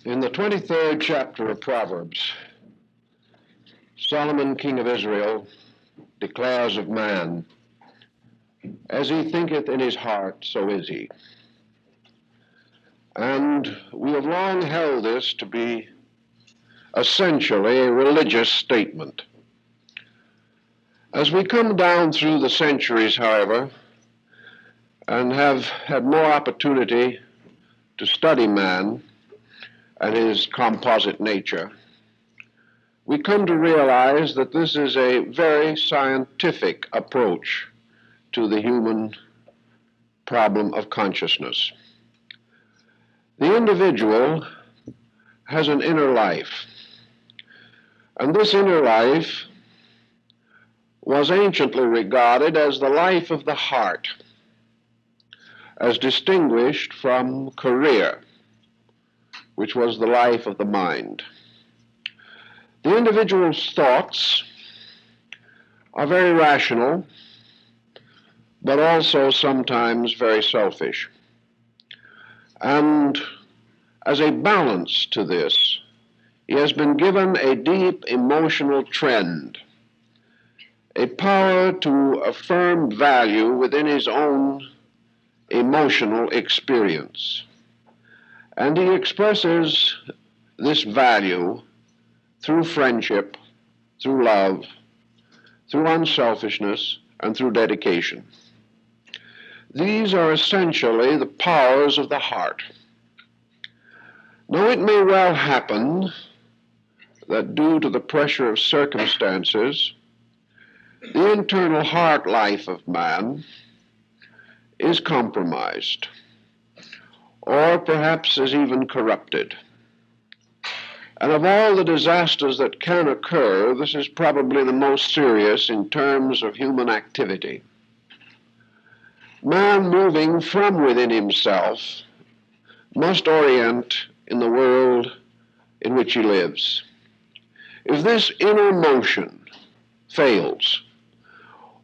In the 23rd chapter of Proverbs, Solomon, king of Israel, declares of man, "As he thinketh in his heart, so is he." And we have long held this to be essentially a religious statement. As we come down through the centuries, however, and have had more opportunity to study man and his composite nature, we come to realize that this is a very scientific approach to the human problem of consciousness. The individual has an inner life, and this inner life was anciently regarded as the life of the heart, as distinguished from career, which was the life of the mind. The individual's thoughts are very rational, but also sometimes very selfish. And as a balance to this, he has been given a deep emotional trend, a power to affirm value within his own emotional experience. And he expresses this value through friendship, through love, through unselfishness, and through dedication. These are essentially the powers of the heart. Now, it may well happen that due to the pressure of circumstances, the internal heart life of man is compromised, or perhaps is even corrupted. And of all the disasters that can occur, this is probably the most serious in terms of human activity. Man, moving from within himself, must orient in the world in which he lives. If this inner motion fails,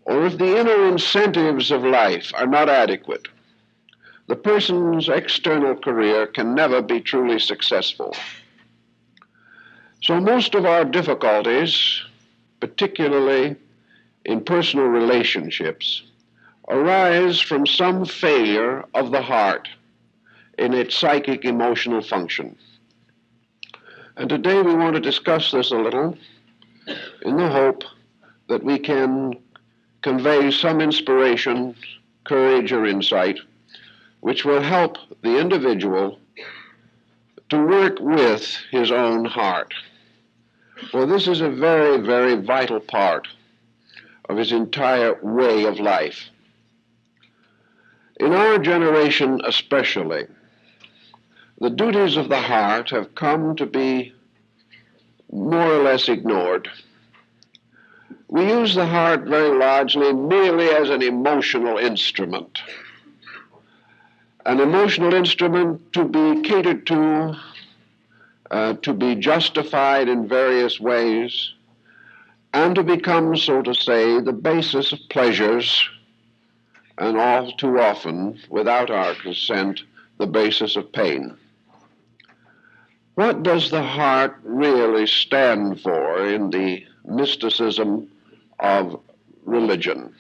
or if the inner incentives of life are not adequate, the person's external career can never be truly successful. So most of our difficulties, particularly in personal relationships, arise from some failure of the heart in its psychic emotional function. And today we want to discuss this a little in the hope that we can convey some inspiration, courage, or insight which will help the individual to work with his own heart. For this is a very, very vital part of his entire way of life. In our generation especially, the duties of the heart have come to be more or less ignored. We use the heart very largely merely as an emotional instrument to be catered to be justified in various ways, and to become, so to say, the basis of pleasures, and all too often, without our consent, the basis of pain. What does the heart really stand for in the mysticism of religion?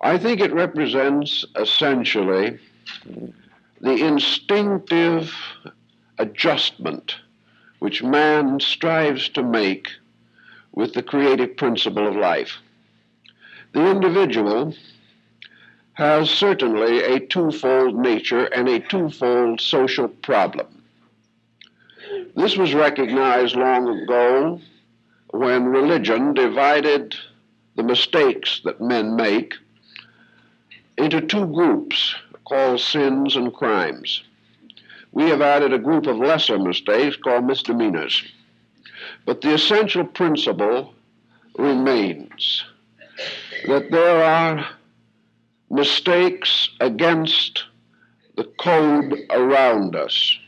I think it represents essentially the instinctive adjustment which man strives to make with the creative principle of life. The individual has certainly a twofold nature and a twofold social problem. This was recognized long ago when religion divided the mistakes that men make into two groups called sins and crimes. We have added a group of lesser mistakes called misdemeanors. But the essential principle remains that there are mistakes against the code around us.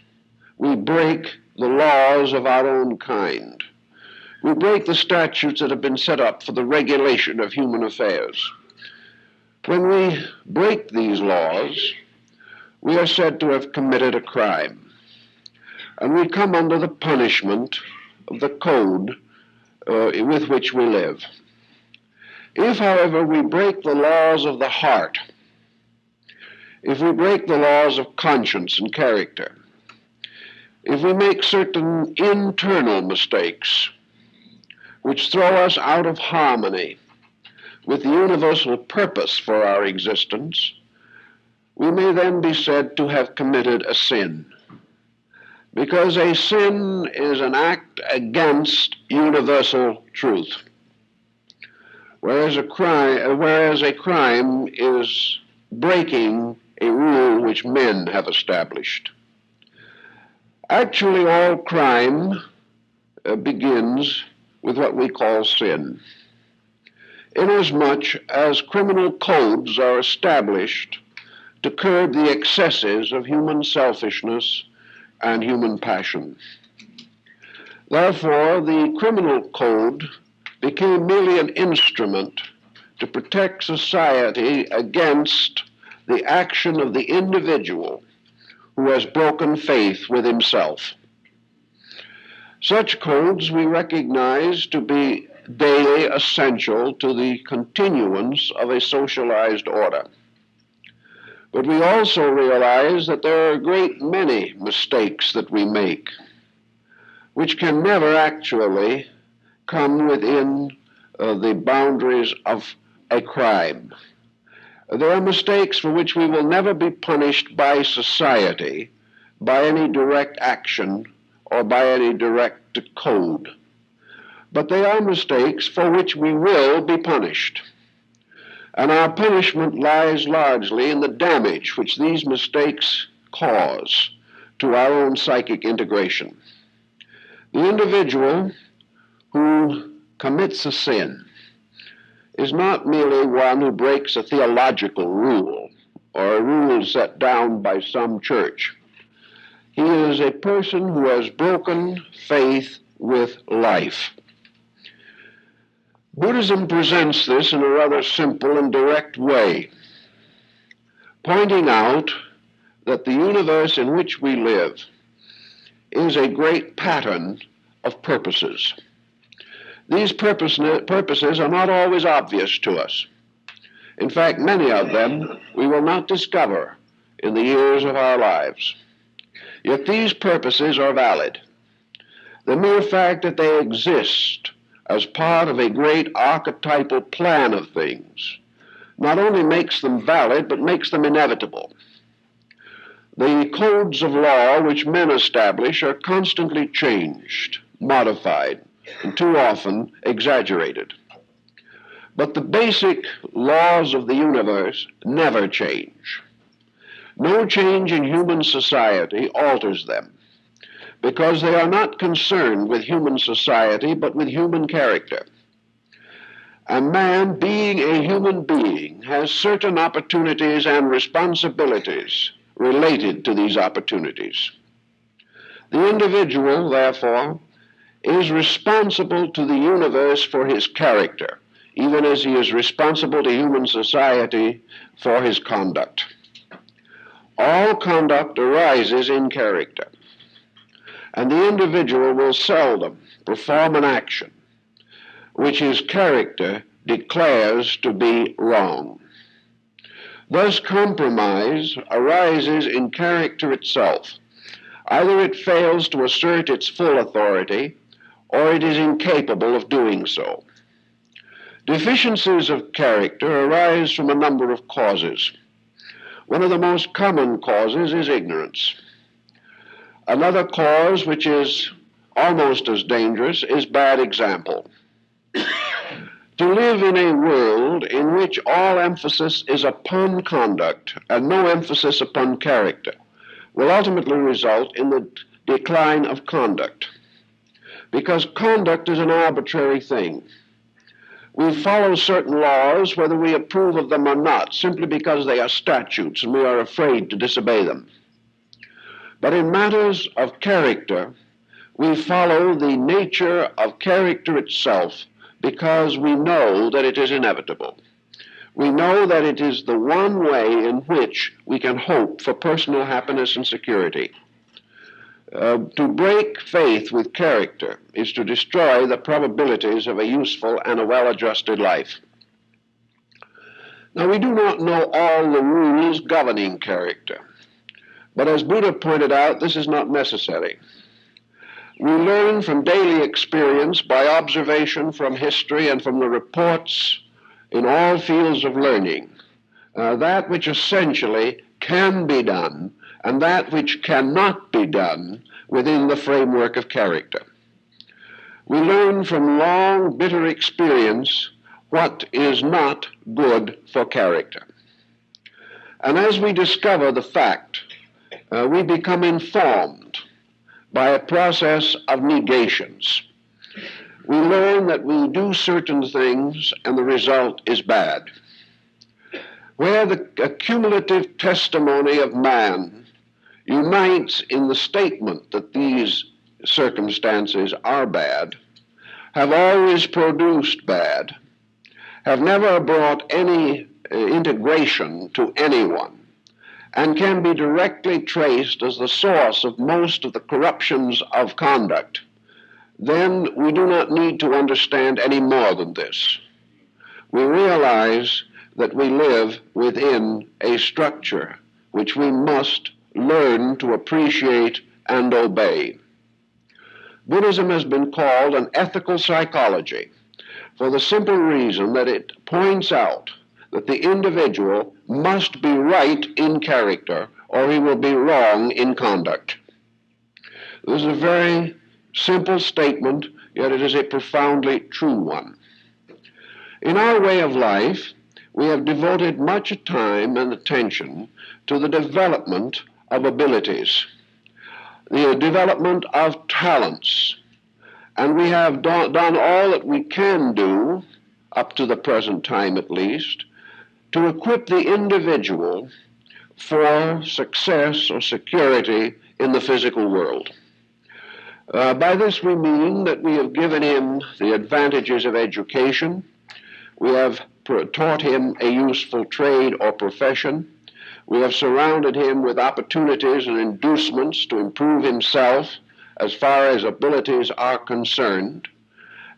We break the laws of our own kind. We break the statutes that have been set up for the regulation of human affairs. When we break these laws, we are said to have committed a crime. and we come under the punishment of the code with which we live. If, however, we break the laws of the heart, if we break the laws of conscience and character, if we make certain internal mistakes which throw us out of harmony with the universal purpose for our existence, we may then be said to have committed a sin. Because a sin is an act against universal truth, whereas a crime is breaking a rule which men have established. Actually, all crime begins with what we call sin, inasmuch as criminal codes are established to curb the excesses of human selfishness and human passion. Therefore, the criminal code became merely an instrument to protect society against the action of the individual who has broken faith with himself. Such codes we recognize to be daily essential to the continuance of a socialized order. But we also realize that there are a great many mistakes that we make, which can never actually come within the boundaries of a crime. There are mistakes for which we will never be punished by society, by any direct action, or by any direct code. But they are mistakes for which we will be punished. And our punishment lies largely in the damage which these mistakes cause to our own psychic integration. The individual who commits a sin is not merely one who breaks a theological rule or a rule set down by some church. He is a person who has broken faith with life. Buddhism presents this in a rather simple and direct way, pointing out that the universe in which we live is a great pattern of purposes. These purposes are not always obvious to us. In fact, many of them we will not discover in the years of our lives. Yet these purposes are valid. The mere fact that they exist as part of a great archetypal plan of things not only makes them valid, but makes them inevitable. The codes of law which men establish are constantly changed, modified, and too often exaggerated. But the basic laws of the universe never change. No change in human society alters them, because they are not concerned with human society, but with human character. A man, being a human being, has certain opportunities and responsibilities related to these opportunities. The individual, therefore, is responsible to the universe for his character, even as he is responsible to human society for his conduct. All conduct arises in character, and the individual will seldom perform an action which his character declares to be wrong. Thus, compromise arises in character itself. Either it fails to assert its full authority, or it is incapable of doing so. Deficiencies of character arise from a number of causes. One of the most common causes is ignorance. Another cause, which is almost as dangerous, is bad example. To live in a world in which all emphasis is upon conduct and no emphasis upon character will ultimately result in the decline of conduct, because conduct is an arbitrary thing. We follow certain laws whether we approve of them or not, simply because they are statutes and we are afraid to disobey them. But in matters of character, we follow the nature of character itself because we know that it is inevitable. We know that it is the one way in which we can hope for personal happiness and security. To break faith with character is to destroy the probabilities of a useful and a well-adjusted life. Now, we do not know all the rules governing character, but as Buddha pointed out, this is not necessary. We learn from daily experience, by observation from history and from the reports in all fields of learning, that which essentially can be done and that which cannot be done within the framework of character. We learn from long, bitter experience what is not good for character. And as we discover the fact, we become informed by a process of negations. We learn that we do certain things and the result is bad. Where the accumulative testimony of man unites in the statement that these circumstances are bad, have always produced bad, have never brought any integration to anyone, and can be directly traced as the source of most of the corruptions of conduct, then we do not need to understand any more than this. We realize that we live within a structure which we must learn to appreciate and obey. Buddhism has been called an ethical psychology for the simple reason that it points out that the individual must be right in character or he will be wrong in conduct. This is a very simple statement, yet it is a profoundly true one. In our way of life, we have devoted much time and attention to the development of abilities, the development of talents, and we have done all that we can do, up to the present time at least, to equip the individual for success or security in the physical world. By this we mean that we have given him the advantages of education, we have taught him a useful trade or profession, we have surrounded him with opportunities and inducements to improve himself as far as abilities are concerned,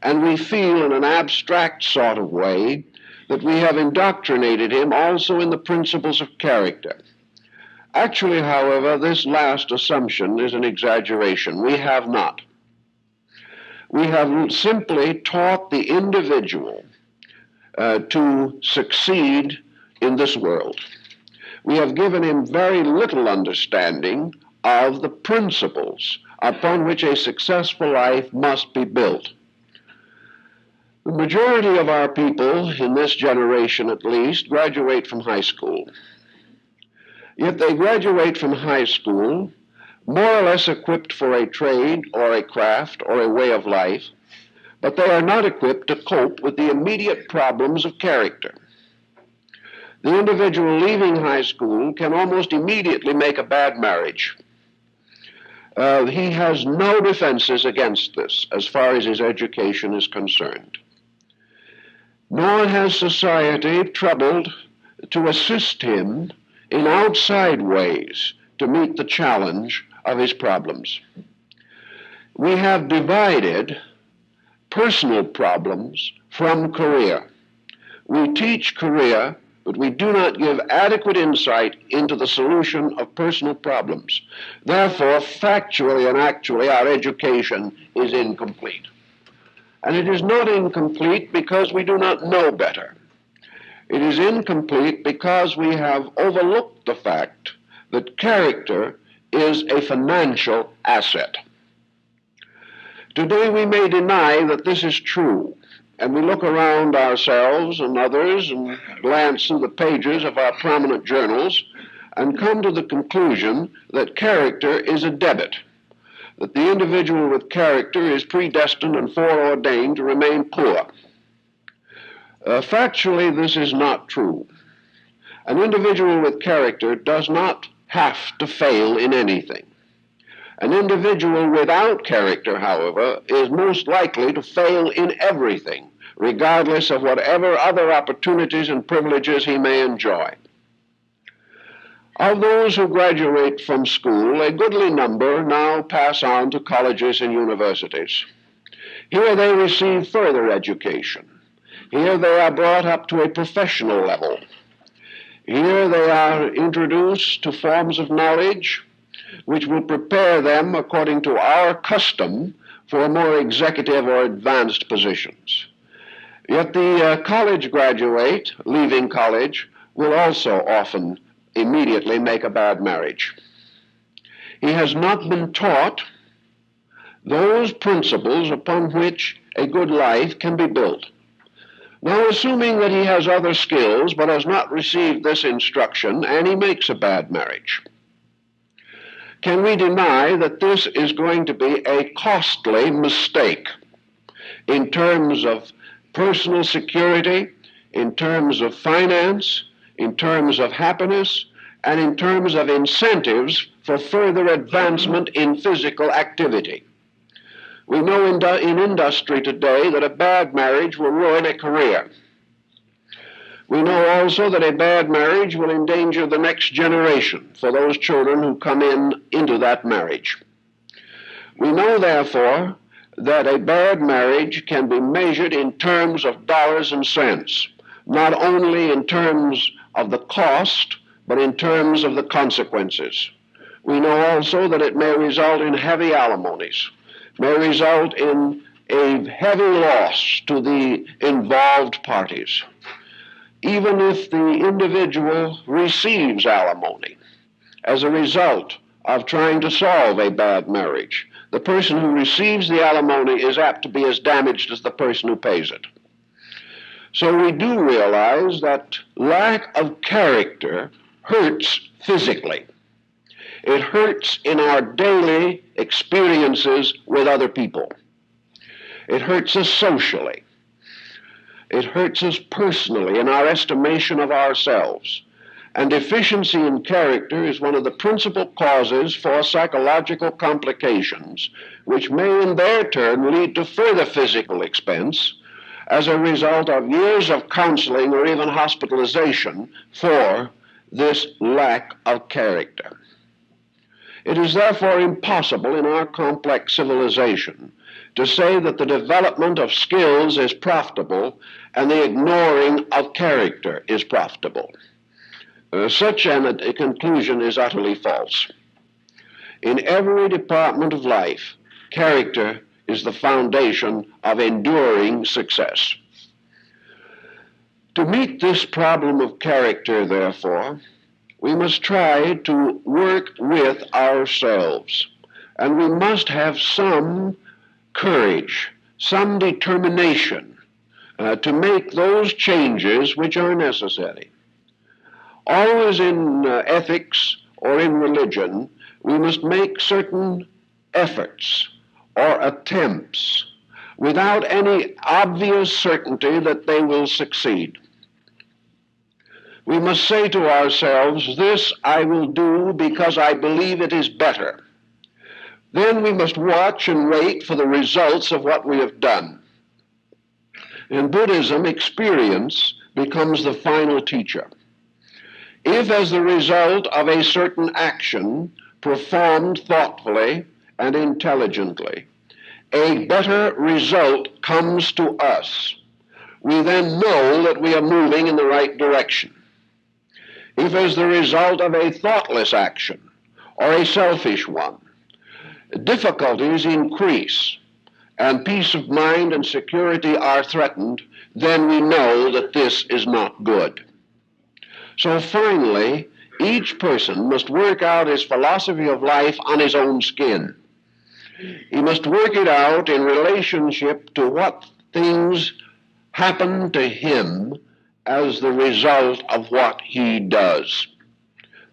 and we feel in an abstract sort of way that we have indoctrinated him also in the principles of character. Actually, however, this last assumption is an exaggeration. We have not. We have simply taught the individual to succeed in this world. We have given him very little understanding of the principles upon which a successful life must be built. The majority of our people, in this generation at least, graduate from high school. Yet they graduate from high school more or less equipped for a trade or a craft or a way of life, but they are not equipped to cope with the immediate problems of character. The individual leaving high school can almost immediately make a bad marriage. He has no defenses against this as far as his education is concerned. Nor has society troubled to assist him in outside ways to meet the challenge of his problems. We have divided personal problems from career. We teach career, but we do not give adequate insight into the solution of personal problems. Therefore, factually and actually, our education is incomplete. And it is not incomplete because we do not know better. It is incomplete because we have overlooked the fact that character is a financial asset. Today we may deny that this is true, and we look around ourselves and others and glance through the pages of our prominent journals and come to the conclusion that character is a debit, that the individual with character is predestined and foreordained to remain poor. Factually, this is not true. An individual with character does not have to fail in anything. An individual without character, however, is most likely to fail in everything, regardless of whatever other opportunities and privileges he may enjoy. Of those who graduate from school, a goodly number now pass on to colleges and universities. Here they receive further education. Here they are brought up to a professional level. Here they are introduced to forms of knowledge which will prepare them, according to our custom, for more executive or advanced positions. Yet the college graduate, leaving college, will also often immediately make a bad marriage. He has not been taught those principles upon which a good life can be built. Now, assuming that he has other skills but has not received this instruction, and he makes a bad marriage, can we deny that this is going to be a costly mistake in terms of personal security, in terms of finance, in terms of happiness, and in terms of incentives for further advancement in physical activity? We know in industry today that a bad marriage will ruin a career. We know also that a bad marriage will endanger the next generation for those children who come into that marriage. We know, therefore, that a bad marriage can be measured in terms of dollars and cents, not only in terms of the cost, but in terms of the consequences. We know also that it may result in heavy alimonies, may result in a heavy loss to the involved parties. Even if the individual receives alimony as a result of trying to solve a bad marriage, the person who receives the alimony is apt to be as damaged as the person who pays it. So we do realize that lack of character hurts physically. It hurts in our daily experiences with other people. It hurts us socially. It hurts us personally in our estimation of ourselves. And deficiency in character is one of the principal causes for psychological complications, which may in their turn lead to further physical expense as a result of years of counseling or even hospitalization for this lack of character. It is therefore impossible in our complex civilization to say that the development of skills is profitable and the ignoring of character is profitable. Such a conclusion is utterly false. In every department of life, character is the foundation of enduring success. To meet this problem of character, therefore, we must try to work with ourselves, and we must have some courage, some determination to make those changes which are necessary. Always in ethics or in religion, we must make certain efforts or attempts without any obvious certainty that they will succeed. We must say to ourselves, this I will do because I believe it is better. Then we must watch and wait for the results of what we have done. In Buddhism, experience becomes the final teacher. If, as the result of a certain action performed thoughtfully and intelligently, a better result comes to us, we then know that we are moving in the right direction. If, as the result of a thoughtless action or a selfish one, difficulties increase and peace of mind and security are threatened, then we know that this is not good. So finally, each person must work out his philosophy of life on his own skin. He must work it out in relationship to what things happen to him as the result of what he does.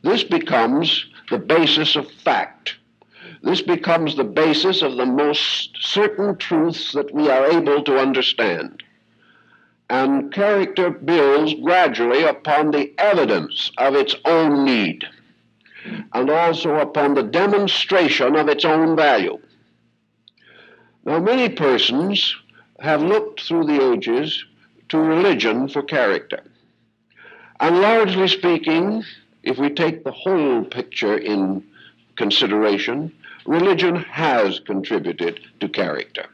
This becomes the basis of fact. This becomes the basis of the most certain truths that we are able to understand. And character builds gradually upon the evidence of its own need and also upon the demonstration of its own value. Now, many persons have looked through the ages to religion for character. And largely speaking, if we take the whole picture in consideration, religion has contributed to character.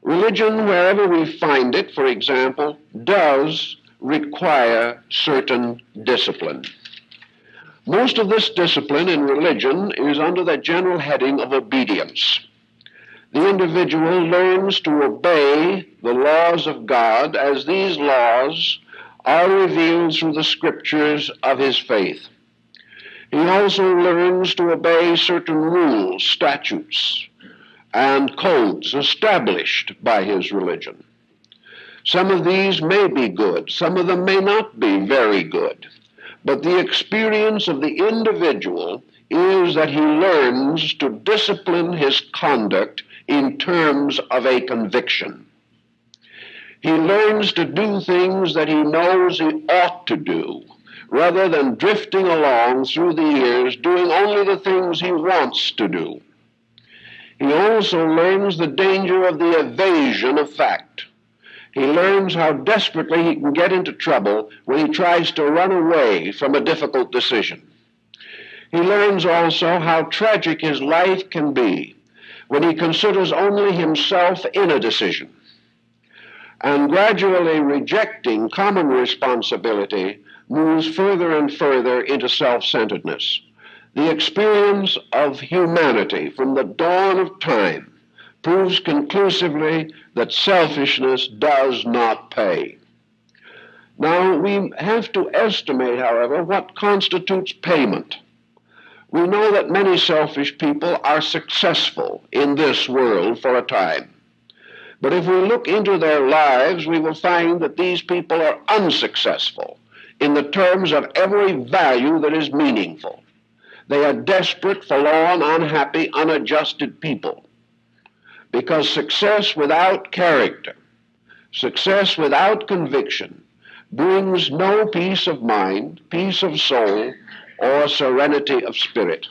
Religion, wherever we find it, for example, does require certain discipline. Most of this discipline in religion is under the general heading of obedience. The individual learns to obey the laws of God as these laws are revealed through the scriptures of his faith. He also learns to obey certain rules, statutes, and codes established by his religion. Some of these may be good, some of them may not be very good, but the experience of the individual is that he learns to discipline his conduct in terms of a conviction. He learns to do things that he knows he ought to do, rather than drifting along through the years doing only the things he wants to do. He also learns the danger of the evasion of fact. He learns how desperately he can get into trouble when he tries to run away from a difficult decision. He learns also how tragic his life can be when he considers only himself in a decision. And gradually rejecting common responsibility moves further and further into self-centeredness. The experience of humanity from the dawn of time proves conclusively that selfishness does not pay. Now, we have to estimate, however, what constitutes payment. We know that many selfish people are successful in this world for a time. But if we look into their lives, we will find that these people are unsuccessful in the terms of every value that is meaningful. They are desperate, forlorn, unhappy, unadjusted people. Because success without character, success without conviction, brings no peace of mind, peace of soul, or serenity of spirit.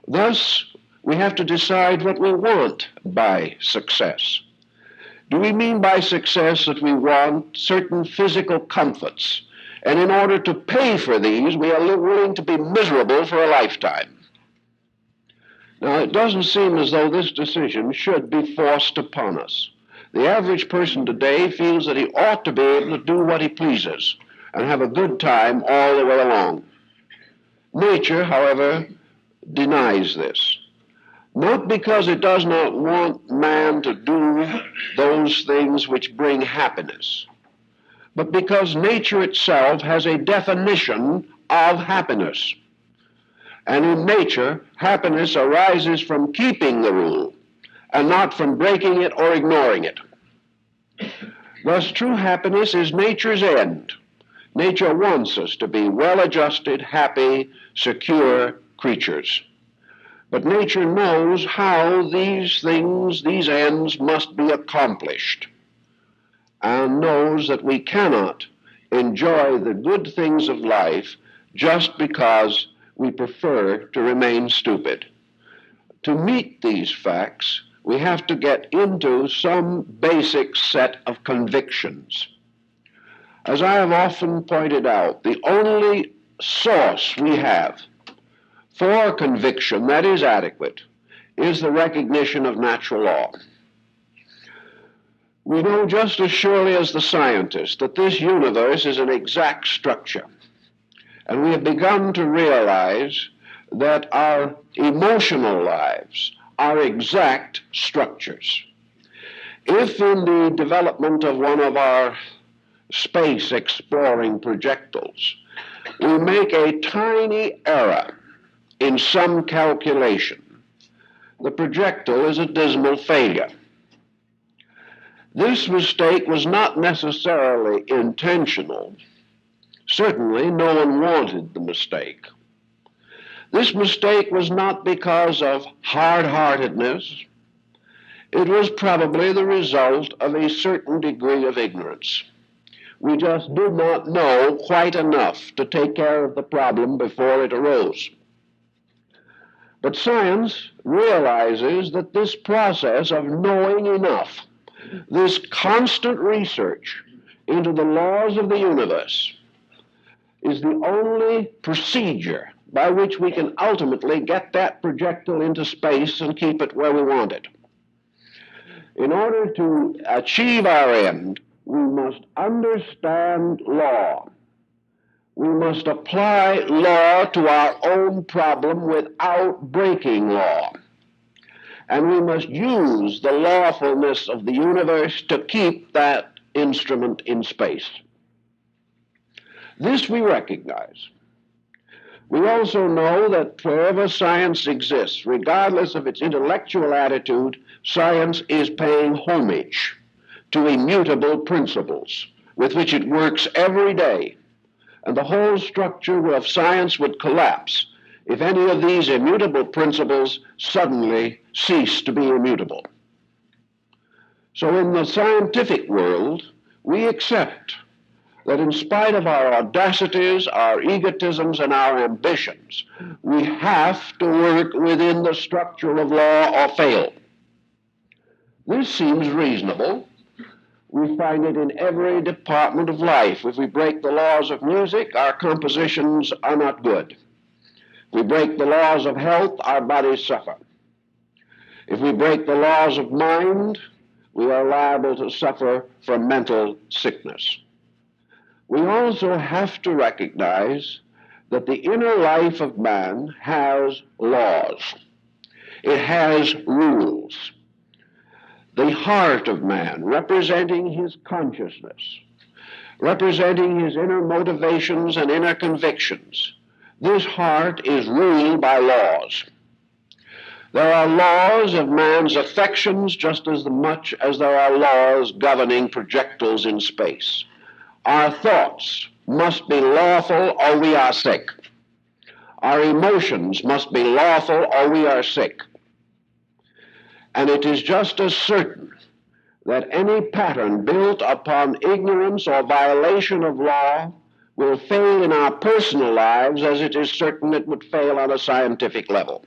Thus, we have to decide what we want by success. Do we mean by success that we want certain physical comforts, and in order to pay for these, we are willing to be miserable for a lifetime? Now, it doesn't seem as though this decision should be forced upon us. The average person today feels that he ought to be able to do what he pleases and have a good time all the way along. Nature, however, denies this. Not because it does not want man to do those things which bring happiness, but because nature itself has a definition of happiness. And in nature, happiness arises from keeping the rule and not from breaking it or ignoring it. Thus, true happiness is nature's end. Nature wants us to be well-adjusted, happy, secure creatures. But nature knows how these things, these ends, must be accomplished, and knows that we cannot enjoy the good things of life just because we prefer to remain stupid. To meet these facts, we have to get into some basic set of convictions. As I have often pointed out, the only source we have for conviction that is adequate is the recognition of natural law. We know just as surely as the scientist that this universe is an exact structure. And we have begun to realize that our emotional lives are exact structures. If in the development of one of our space exploring projectiles, we make a tiny error in some calculation, the projectile is a dismal failure. This mistake was not necessarily intentional. Certainly, no one wanted the mistake. This mistake was not because of hard-heartedness. It was probably the result of a certain degree of ignorance. We just did not know quite enough to take care of the problem before it arose. But science realizes that this process of knowing enough, this constant research into the laws of the universe, is the only procedure by which we can ultimately get that projectile into space and keep it where we want it. In order to achieve our end, we must understand law. We must apply law to our own problem without breaking law. And we must use the lawfulness of the universe to keep that instrument in space. This we recognize. We also know that wherever science exists, regardless of its intellectual attitude, science is paying homage to immutable principles with which it works every day. And the whole structure of science would collapse if any of these immutable principles suddenly cease to be immutable. So in the scientific world, we accept that in spite of our audacities, our egotisms, and our ambitions, we have to work within the structure of law or fail. This seems reasonable. We find it in every department of life. If we break the laws of music, our compositions are not good. If we break the laws of health, our bodies suffer. If we break the laws of mind, we are liable to suffer from mental sickness. We also have to recognize that the inner life of man has laws. It has rules. The heart of man, representing his consciousness, representing his inner motivations and inner convictions, this heart is ruled by laws. There are laws of man's affections just as much as there are laws governing projectiles in space. Our thoughts must be lawful or we are sick. Our emotions must be lawful or we are sick. And it is just as certain that any pattern built upon ignorance or violation of law will fail in our personal lives as it is certain it would fail on a scientific level.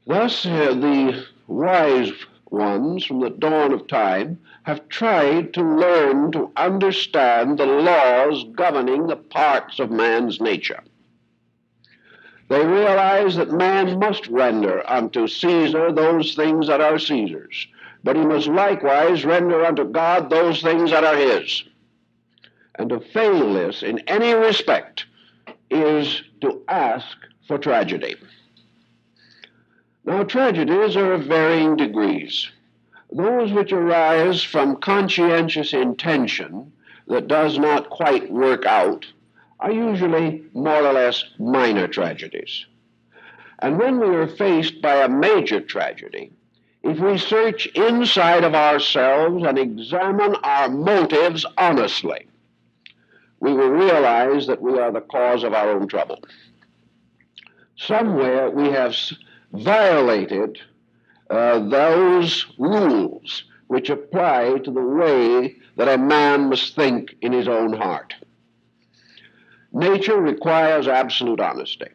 Thus, the wise ones from the dawn of time have tried to learn to understand the laws governing the parts of man's nature. They realize that man must render unto Caesar those things that are Caesar's, but he must likewise render unto God those things that are his. And to fail this in any respect is to ask for tragedy. Now, tragedies are of varying degrees. Those which arise from conscientious intention that does not quite work out are usually more or less minor tragedies. And when we are faced by a major tragedy, if we search inside of ourselves and examine our motives honestly, we will realize that we are the cause of our own trouble. Somewhere we have violated those rules which apply to the way that a man must think in his own heart. Nature requires absolute honesty.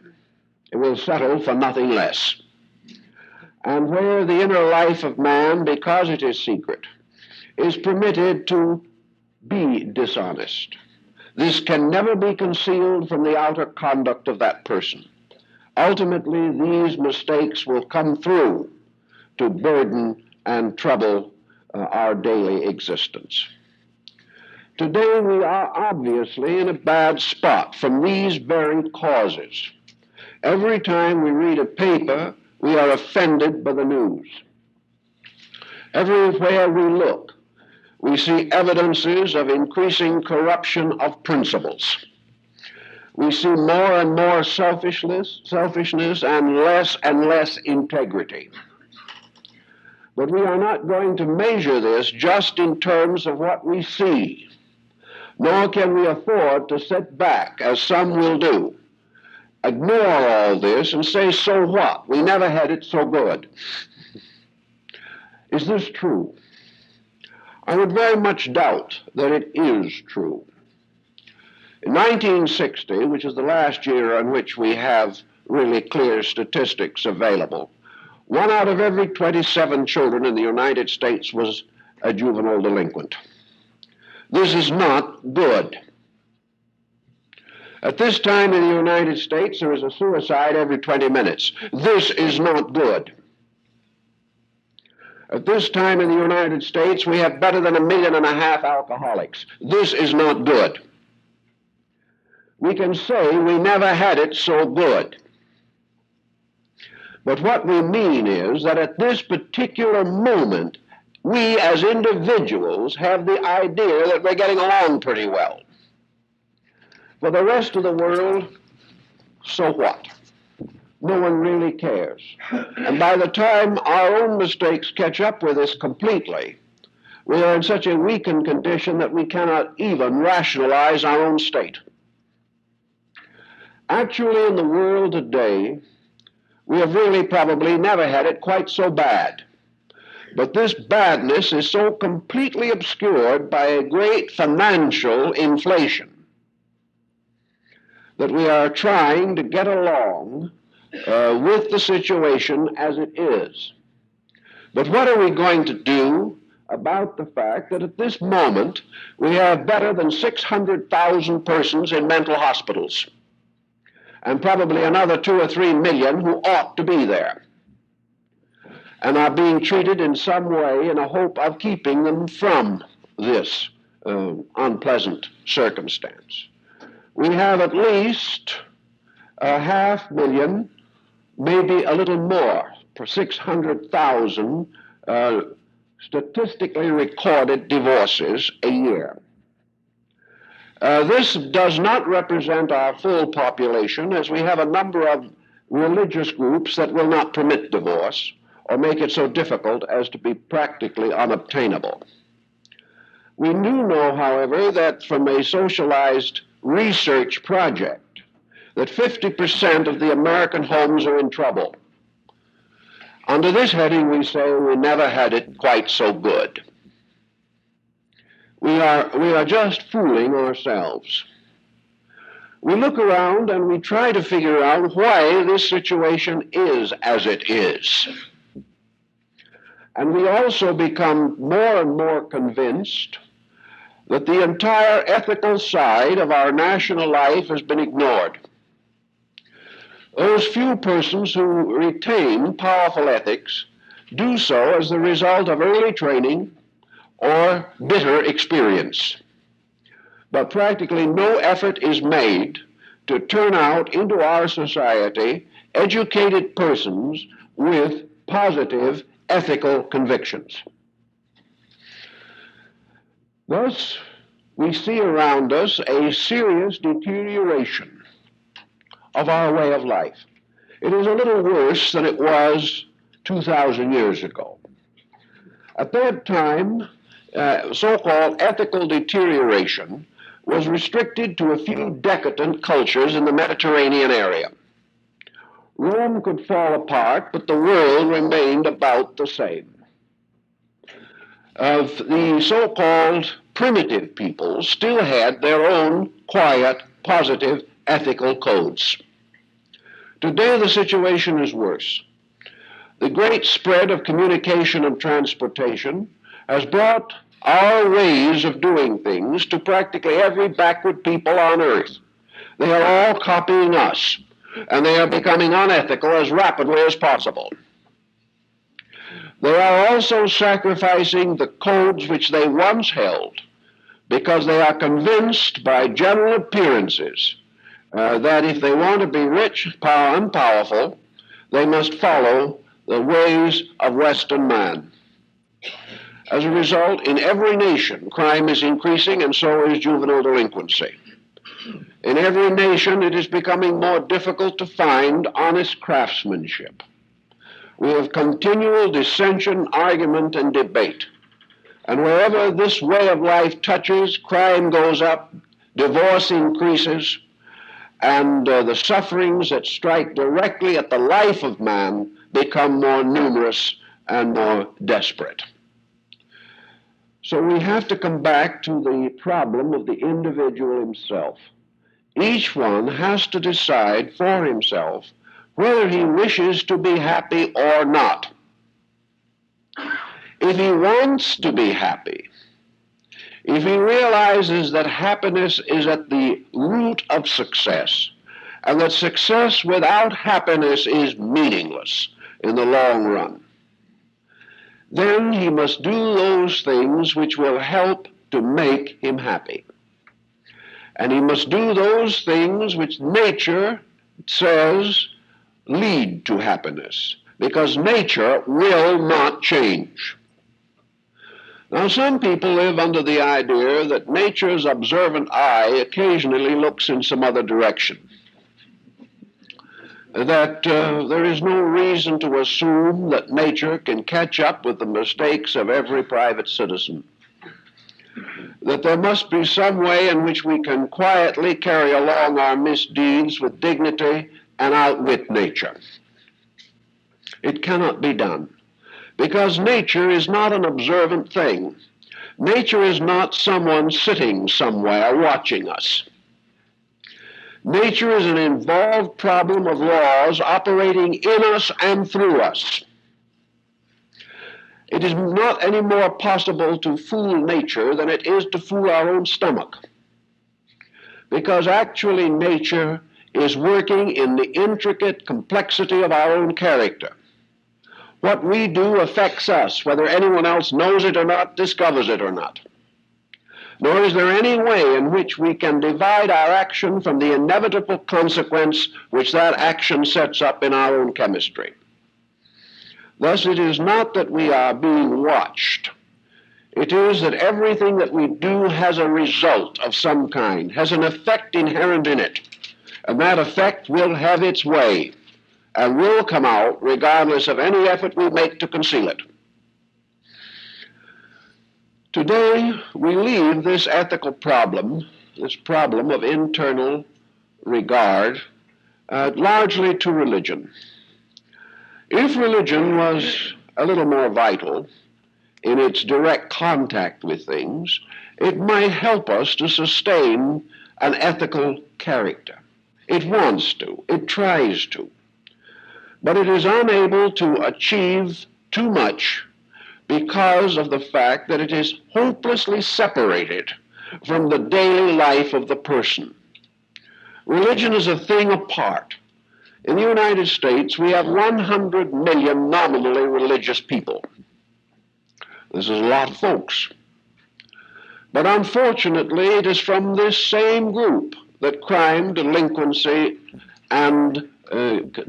It will settle for nothing less. And where the inner life of man, because it is secret, is permitted to be dishonest, this can never be concealed from the outer conduct of that person. Ultimately, these mistakes will come through to burden and trouble our daily existence. Today, we are obviously in a bad spot from these very causes. Every time we read a paper, we are offended by the news. Everywhere we look, we see evidences of increasing corruption of principles. We see more and more selfishness and less integrity. But we are not going to measure this just in terms of what we see, nor can we afford to sit back, as some will do, ignore all this and say, so what? We never had it so good. Is this true? I would very much doubt that it is true. In 1960, which is the last year on which we have really clear statistics available, 1 out of every 27 children in the United States was a juvenile delinquent. This is not good. At this time in the United States, there is a suicide every 20 minutes. This is not good. At this time in the United States, we have better than 1.5 million alcoholics. This is not good. We can say we never had it so good. But what we mean is that at this particular moment, we as individuals have the idea that we're getting along pretty well. For the rest of the world, so what? No one really cares. And by the time our own mistakes catch up with us completely, we are in such a weakened condition that we cannot even rationalize our own state. Actually, in the world today, we have really probably never had it quite so bad. But this badness is so completely obscured by a great financial inflation that we are trying to get along with the situation as it is. But what are we going to do about the fact that at this moment we have better than 600,000 persons in mental hospitals, and probably another 2 or 3 million who ought to be there, and are being treated in some way in a hope of keeping them from this unpleasant circumstance? We have at least 500,000, maybe a little more, for 600,000 statistically recorded divorces a year. This does not represent our full population, as we have a number of religious groups that will not permit divorce or make it so difficult as to be practically unobtainable. We do know, however, that from a socialized research project, that 50% of the American homes are in trouble. Under this heading, we say we never had it quite so good. We are just fooling ourselves. We look around and we try to figure out why this situation is as it is. And we also become more and more convinced that the entire ethical side of our national life has been ignored. Those few persons who retain powerful ethics do so as the result of early training or bitter experience. But practically no effort is made to turn out into our society educated persons with positive ethical convictions. Thus, we see around us a serious deterioration of our way of life. It is a little worse than it was 2,000 years ago. At that time, so-called ethical deterioration was restricted to a few decadent cultures in the Mediterranean area. Rome could fall apart, but the world remained about the same. The so-called primitive peoples still had their own quiet, positive, ethical codes. Today the situation is worse. The great spread of communication and transportation has brought our ways of doing things to practically every backward people on earth. They are all copying us, and they are becoming unethical as rapidly as possible. They are also sacrificing the codes which they once held because they are convinced by general appearances that if they want to be rich, and powerful, they must follow the ways of Western man. As a result, in every nation, crime is increasing, and so is juvenile delinquency. In every nation, it is becoming more difficult to find honest craftsmanship. We have continual dissension, argument, and debate. And wherever this way of life touches, crime goes up, divorce increases, and the sufferings that strike directly at the life of man become more numerous and more desperate. So we have to come back to the problem of the individual himself. Each one has to decide for himself whether he wishes to be happy or not. If he wants to be happy, if he realizes that happiness is at the root of success, and that success without happiness is meaningless in the long run, then he must do those things which will help to make him happy. And he must do those things which nature says lead to happiness, because nature will not change. Now, some people live under the idea that nature's observant eye occasionally looks in some other direction, that there is no reason to assume that nature can catch up with the mistakes of every private citizen, that there must be some way in which we can quietly carry along our misdeeds with dignity and outwit nature. It cannot be done, because nature is not an observant thing. Nature is not someone sitting somewhere watching us. Nature is an involved problem of laws operating in us and through us. It is not any more possible to fool nature than it is to fool our own stomach, because actually nature is working in the intricate complexity of our own character. What we do affects us, whether anyone else knows it or not, discovers it or not. Nor is there any way in which we can divide our action from the inevitable consequence which that action sets up in our own chemistry. Thus, it is not that we are being watched. It is that everything that we do has a result of some kind, has an effect inherent in it, and that effect will have its way and will come out regardless of any effort we make to conceal it. Today, we leave this ethical problem, this problem of internal regard, largely to religion. If religion was a little more vital in its direct contact with things, it might help us to sustain an ethical character. It wants to, it tries to, but it is unable to achieve too much because of the fact that it is hopelessly separated from the daily life of the person. Religion is a thing apart. In the United States, we have 100 million nominally religious people. This is a lot of folks. But unfortunately, it is from this same group that crime, delinquency, and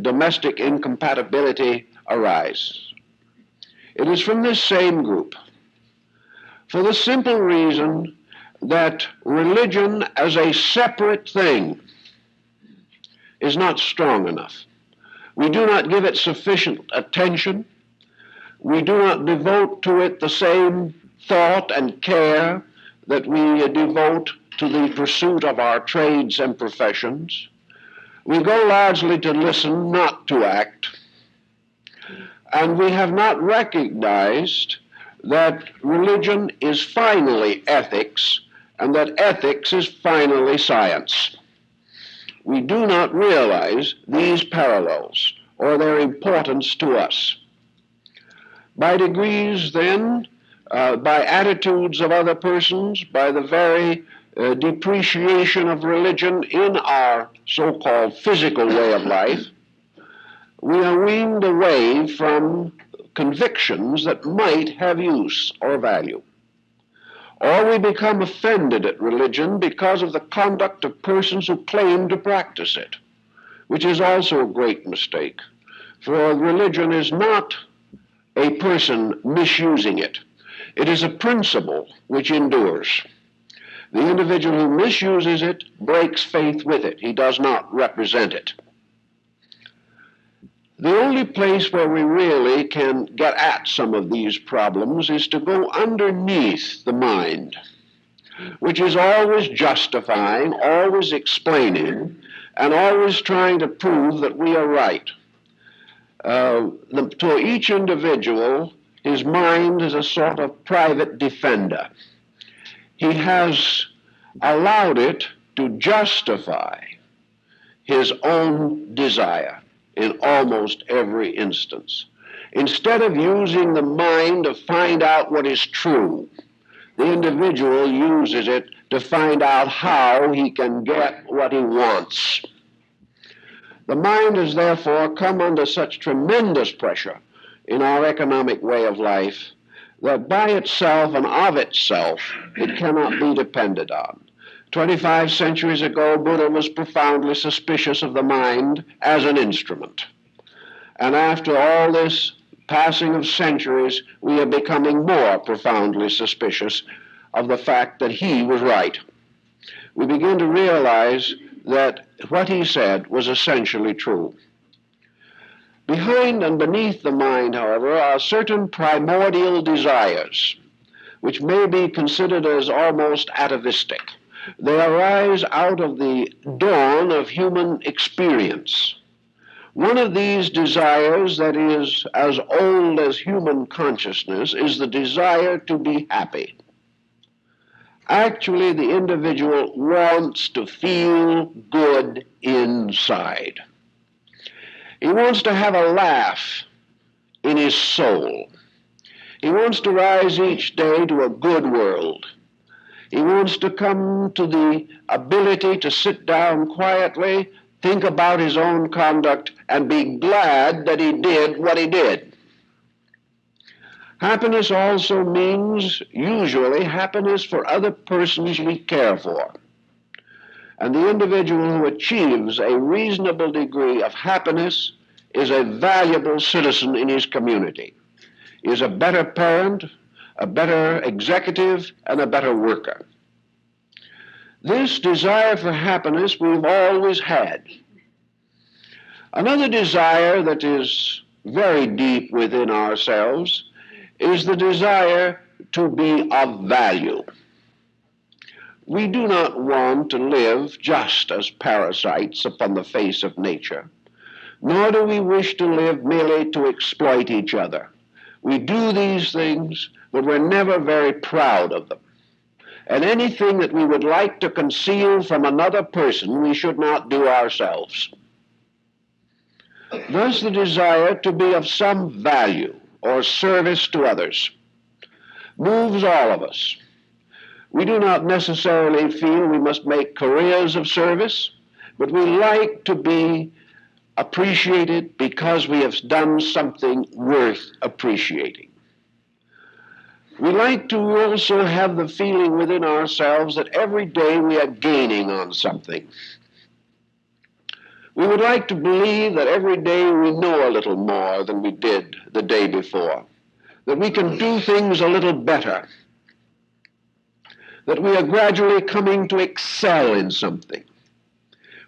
domestic incompatibility arise. It is from this same group, for the simple reason that religion as a separate thing is not strong enough. We do not give it sufficient attention. We do not devote to it the same thought and care that we devote to the pursuit of our trades and professions. We go largely to listen, not to act. And we have not recognized that religion is finally ethics, and that ethics is finally science. We do not realize these parallels or their importance to us. By degrees, then, by attitudes of other persons, by the very depreciation of religion in our so-called physical way of life, we are weaned away from convictions that might have use or value. Or we become offended at religion because of the conduct of persons who claim to practice it, which is also a great mistake. For religion is not a person misusing it. It is a principle which endures. The individual who misuses it breaks faith with it. He does not represent it. The only place where we really can get at some of these problems is to go underneath the mind, which is always justifying, always explaining, and always trying to prove that we are right. To each individual, his mind is a sort of private defender. He has allowed it to justify his own desire in almost every instance. Instead of using the mind to find out what is true, The individual uses it to find out how he can get what he wants. The mind has therefore come under such tremendous pressure in our economic way of life that by itself and of itself it cannot be depended on. 25 centuries ago, Buddha was profoundly suspicious of the mind as an instrument. And after all this passing of centuries, we are becoming more profoundly suspicious of the fact that he was right. We begin to realize that what he said was essentially true. Behind and beneath the mind, however, are certain primordial desires, which may be considered as almost atavistic. They arise out of the dawn of human experience. One of these desires that is as old as human consciousness is the desire to be happy. Actually, the individual wants to feel good inside. He wants to have a laugh in his soul. He wants to rise each day to a good world. He wants to come to the ability to sit down quietly, think about his own conduct, and be glad that he did what he did. Happiness also means, usually, happiness for other persons we care for. And the individual who achieves a reasonable degree of happiness is a valuable citizen in his community. He is a better parent, a better executive, and a better worker. This desire for happiness we've always had. Another desire that is very deep within ourselves is the desire to be of value. We do not want to live just as parasites upon the face of nature, nor do we wish to live merely to exploit each other. We do these things, but we're never very proud of them. And anything that we would like to conceal from another person, we should not do ourselves. Thus, the desire to be of some value or service to others moves all of us. We do not necessarily feel we must make careers of service, but we like to be appreciated because we have done something worth appreciating. We like to also have the feeling within ourselves that every day we are gaining on something. We would like to believe that every day we know a little more than we did the day before, that we can do things a little better, that we are gradually coming to excel in something.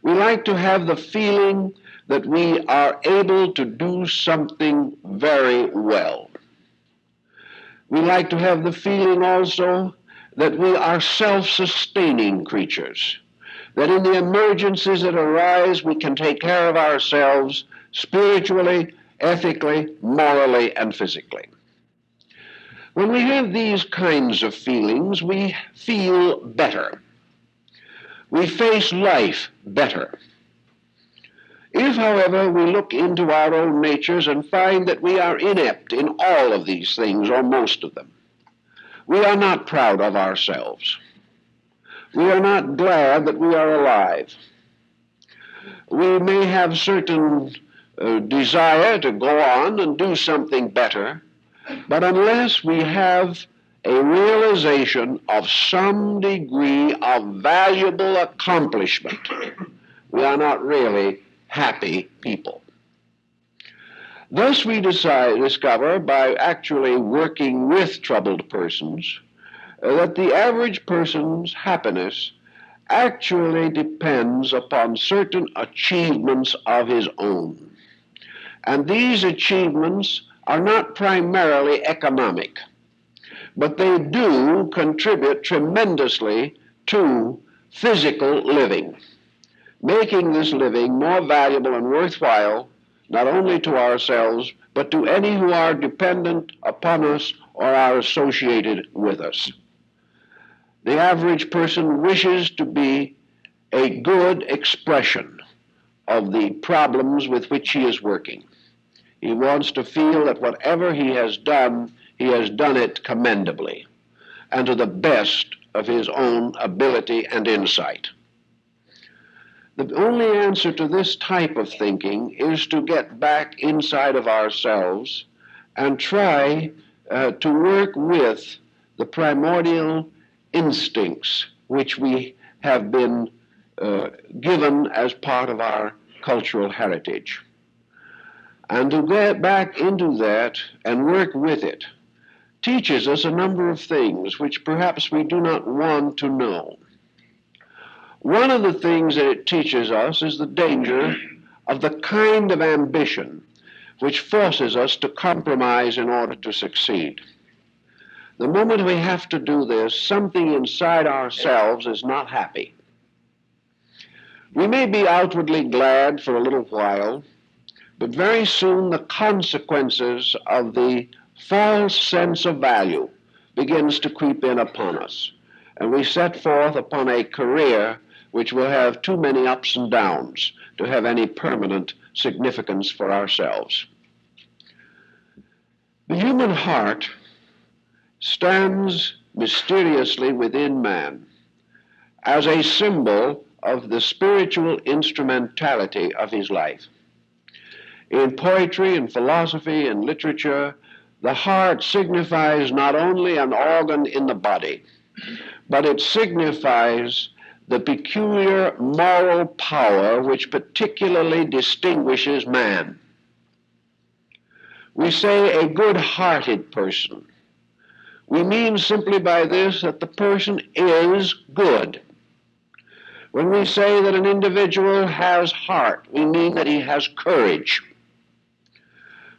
We like to have the feeling that we are able to do something very well. We like to have the feeling also that we are self-sustaining creatures, that in the emergencies that arise, we can take care of ourselves spiritually, ethically, morally, and physically. When we have these kinds of feelings, we feel better. We face life better. If, however, we look into our own natures and find that we are inept in all of these things, or most of them, we are not proud of ourselves. We are not glad that we are alive. We may have certain desire to go on and do something better, but unless we have a realization of some degree of valuable accomplishment, we are not really happy people. Thus we discover by actually working with troubled persons that the average person's happiness actually depends upon certain achievements of his own. And these achievements are not primarily economic, but they do contribute tremendously to physical living, making this living more valuable and worthwhile not only to ourselves, but to any who are dependent upon us or are associated with us. The average person wishes to be a good expression of the problems with which he is working. He wants to feel that whatever he has done it commendably. and to the best of his own ability and insight. The only answer to this type of thinking is to get back inside of ourselves and try to work with the primordial instincts which we have been given as part of our cultural heritage. And to get back into that and work with it teaches us a number of things which perhaps we do not want to know. One of the things that it teaches us is the danger of the kind of ambition which forces us to compromise in order to succeed. The moment we have to do this, something inside ourselves is not happy. We may be outwardly glad for a little while, but very soon the consequences of the false sense of value begins to creep in upon us, and we set forth upon a career which will have too many ups and downs to have any permanent significance for ourselves. The human heart stands mysteriously within man as a symbol of the spiritual instrumentality of his life. In poetry and philosophy and literature, the heart signifies not only an organ in the body, but it signifies the peculiar moral power which particularly distinguishes man. We say a good-hearted person. We mean simply by this that the person is good. When we say that an individual has heart, we mean that he has courage.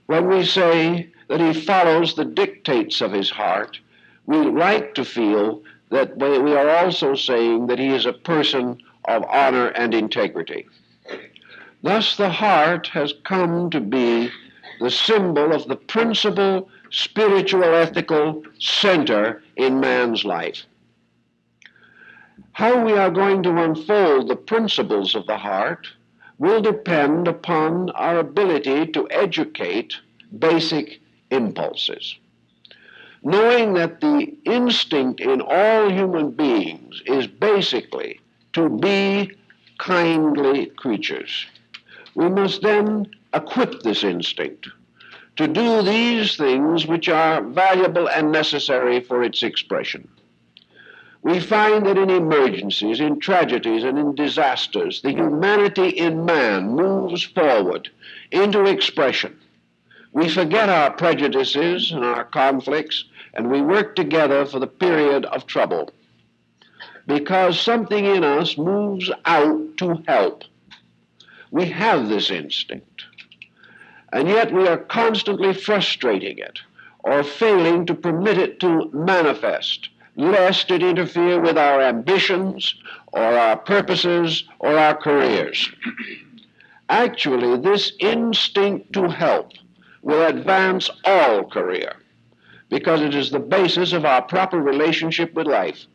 When we say that he follows the dictates of his heart, we like to feel that we are also saying that he is a person of honor and integrity. Thus, the heart has come to be the symbol of the principal spiritual ethical center in man's life. How we are going to unfold the principles of the heart will depend upon our ability to educate basic impulses. Knowing that the instinct in all human beings is basically to be kindly creatures, we must then equip this instinct to do these things which are valuable and necessary for its expression. We find that in emergencies, in tragedies, and in disasters, the humanity in man moves forward into expression. We forget our prejudices and our conflicts, and we work together for the period of trouble, because something in us moves out to help. We have this instinct, and yet we are constantly frustrating it or failing to permit it to manifest, lest it interfere with our ambitions or our purposes or our careers. Actually, this instinct to help will advance all career, because it is the basis of our proper relationship with life.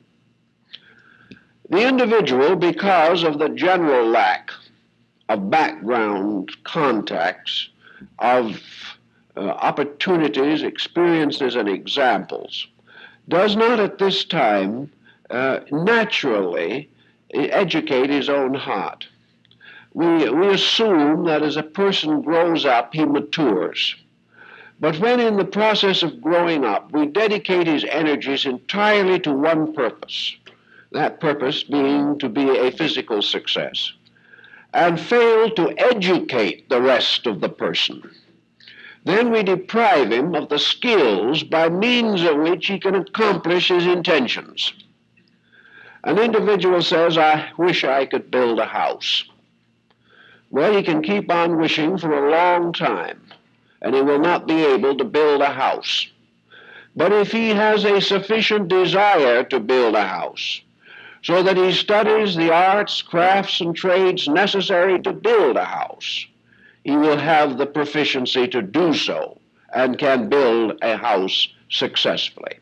The individual, because of the general lack of background contacts, of opportunities, experiences, and examples, does not at this time naturally educate his own heart. We assume that as a person grows up, he matures. But when in the process of growing up, we dedicate his energies entirely to one purpose, that purpose being to be a physical success, and fail to educate the rest of the person, then we deprive him of the skills by means of which he can accomplish his intentions. An individual says, "I wish I could build a house." Well, he can keep on wishing for a long time, and he will not be able to build a house. But if he has a sufficient desire to build a house, so that he studies the arts, crafts, and trades necessary to build a house, he will have the proficiency to do so and can build a house successfully.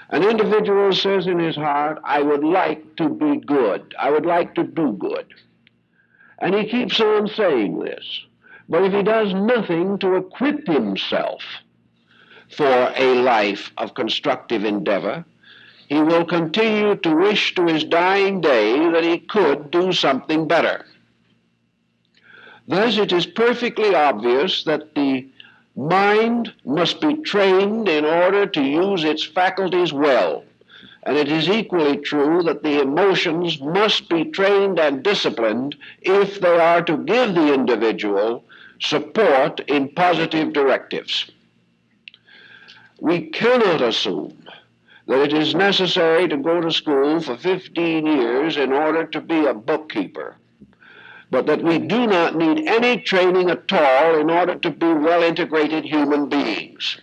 An individual says in his heart, "I would like to be good. I would like to do good." And he keeps on saying this. But if he does nothing to equip himself for a life of constructive endeavor, he will continue to wish to his dying day that he could do something better. Thus, it is perfectly obvious that the mind must be trained in order to use its faculties well. And it is equally true that the emotions must be trained and disciplined if they are to give the individual support in positive directives. We cannot assume that it is necessary to go to school for 15 years in order to be a bookkeeper, but that we do not need any training at all in order to be well-integrated human beings.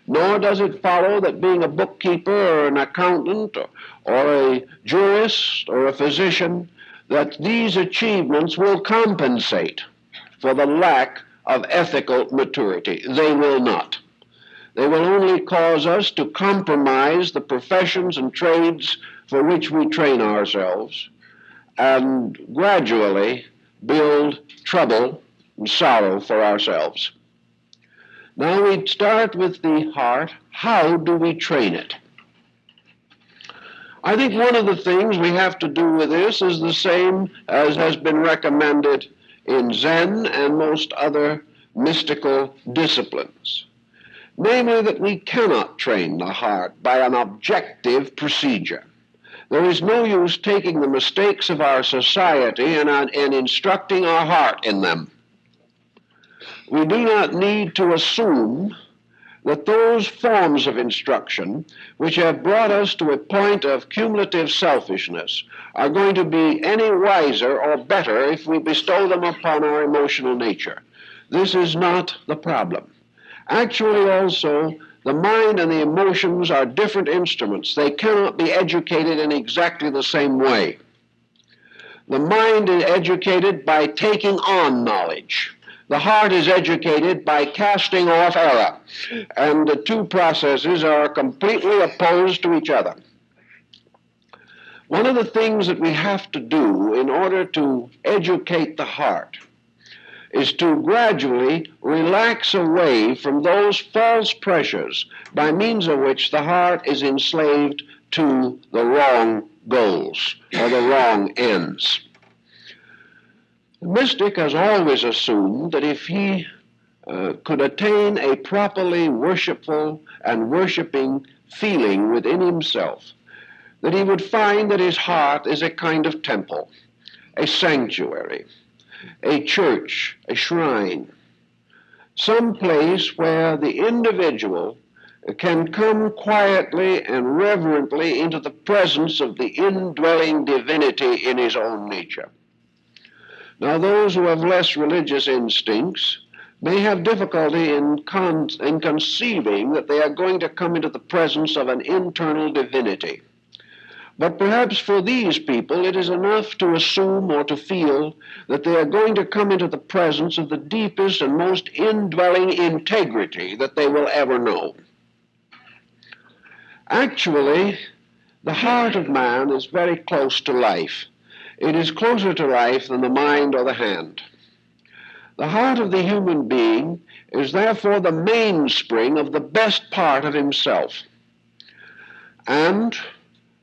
Nor does it follow that being a bookkeeper or an accountant or a jurist or a physician, that these achievements will compensate for the lack of ethical maturity. They will not. They will only cause us to compromise the professions and trades for which we train ourselves and gradually build trouble and sorrow for ourselves. Now we start with the heart. How do we train it? I think one of the things we have to do with this is the same as has been recommended in Zen and most other mystical disciplines. Namely, that we cannot train the heart by an objective procedure. There is no use taking the mistakes of our society and instructing our heart in them. We do not need to assume that those forms of instruction which have brought us to a point of cumulative selfishness are going to be any wiser or better if we bestow them upon our emotional nature. This is not the problem. Actually, also, the mind and the emotions are different instruments. They cannot be educated in exactly the same way. The mind is educated by taking on knowledge. The heart is educated by casting off error, and the two processes are completely opposed to each other. One of the things that we have to do in order to educate the heart is to gradually relax away from those false pressures by means of which the heart is enslaved to the wrong goals or the wrong ends. The mystic has always assumed that if he could attain a properly worshipful and worshiping feeling within himself, that he would find that his heart is a kind of temple, a sanctuary, a church, a shrine, some place where the individual can come quietly and reverently into the presence of the indwelling divinity in his own nature. Now, those who have less religious instincts may have difficulty in conceiving that they are going to come into the presence of an internal divinity. But perhaps for these people it is enough to assume or to feel that they are going to come into the presence of the deepest and most indwelling integrity that they will ever know. Actually, the heart of man is very close to life. It is closer to life than the mind or the hand. The heart of the human being is therefore the mainspring of the best part of himself. And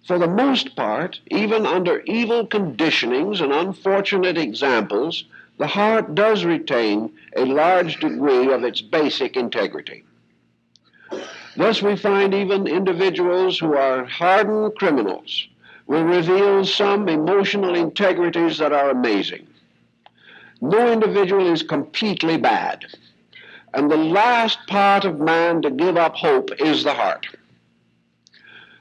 for the most part, even under evil conditionings and unfortunate examples, the heart does retain a large degree of its basic integrity. Thus we find even individuals who are hardened criminals will reveal some emotional integrities that are amazing. No individual is completely bad, and the last part of man to give up hope is the heart.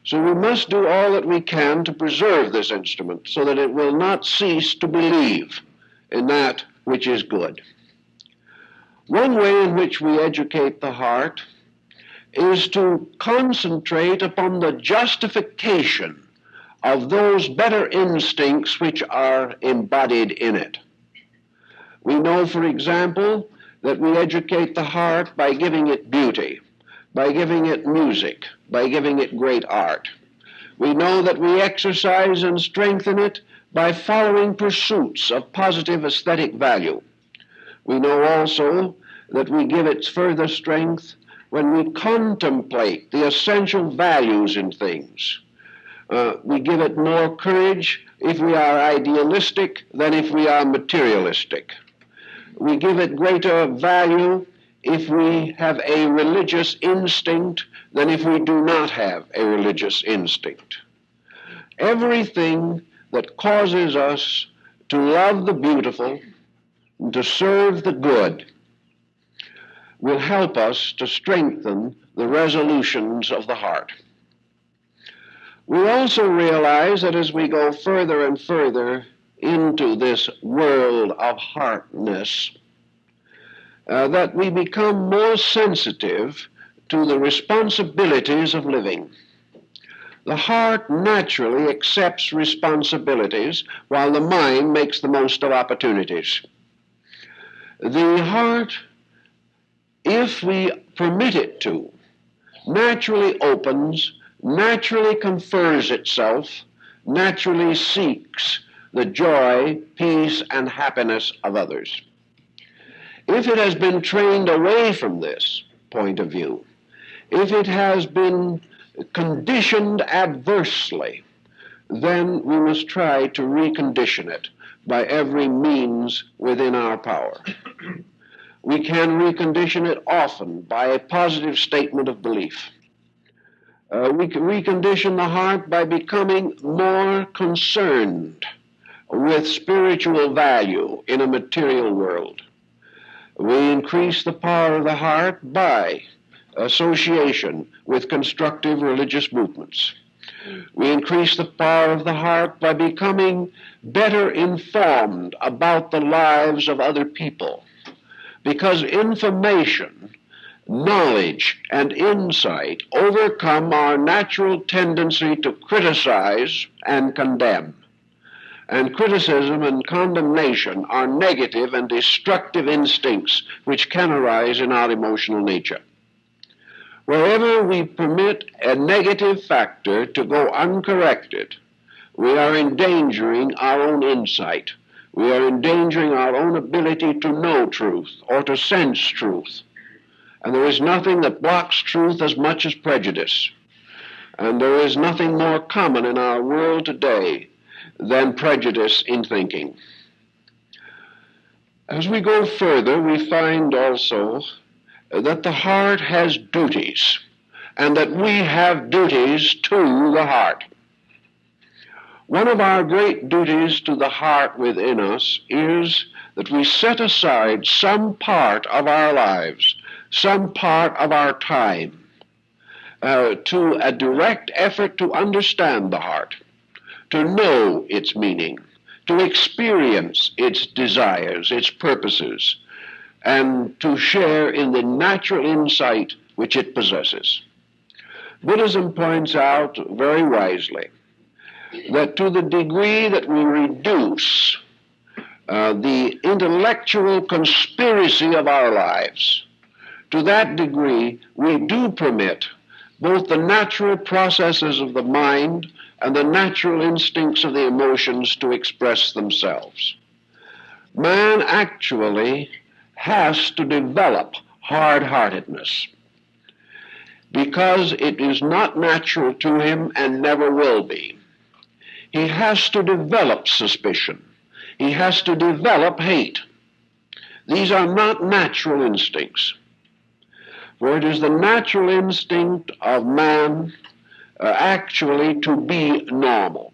So we must do all that we can to preserve this instrument so that it will not cease to believe in that which is good. One way in which we educate the heart is to concentrate upon the justification of those better instincts which are embodied in it. We know, for example, that we educate the heart by giving it beauty, by giving it music, by giving it great art. We know that we exercise and strengthen it by following pursuits of positive aesthetic value. We know also that we give it further strength when we contemplate the essential values in things. We give it more courage if we are idealistic than if we are materialistic. We give it greater value if we have a religious instinct than if we do not have a religious instinct. Everything that causes us to love the beautiful and to serve the good will help us to strengthen the resolutions of the heart. We also realize that as we go further and further into this world of heartness, that we become more sensitive to the responsibilities of living. The heart naturally accepts responsibilities while the mind makes the most of opportunities. The heart, if we permit it to, naturally opens, naturally confers itself, naturally seeks the joy, peace, and happiness of others. If it has been trained away from this point of view, if it has been conditioned adversely, then we must try to recondition it by every means within our power. We can recondition it often by a positive statement of belief. We can recondition the heart by becoming more concerned with spiritual value in a material world. We increase the power of the heart by association with constructive religious movements. We increase the power of the heart by becoming better informed about the lives of other people, because information, knowledge, and insight overcome our natural tendency to criticize and condemn. And criticism and condemnation are negative and destructive instincts which can arise in our emotional nature. Wherever we permit a negative factor to go uncorrected, we are endangering our own insight. We are endangering our own ability to know truth or to sense truth. And there is nothing that blocks truth as much as prejudice. And there is nothing more common in our world today than prejudice in thinking. As we go further, we find also that the heart has duties, and that we have duties to the heart. One of our great duties to the heart within us is that we set aside some part of our lives, some part of our time, to a direct effort to understand the heart, to know its meaning, to experience its desires, its purposes, and to share in the natural insight which it possesses. Buddhism points out very wisely that to the degree that we reduce the intellectual conspiracy of our lives, to that degree we do permit both the natural processes of the mind and the natural instincts of the emotions to express themselves. Man actually has to develop hard-heartedness because it is not natural to him and never will be. He has to develop suspicion. He has to develop hate. These are not natural instincts. For it is the natural instinct of man actually to be normal.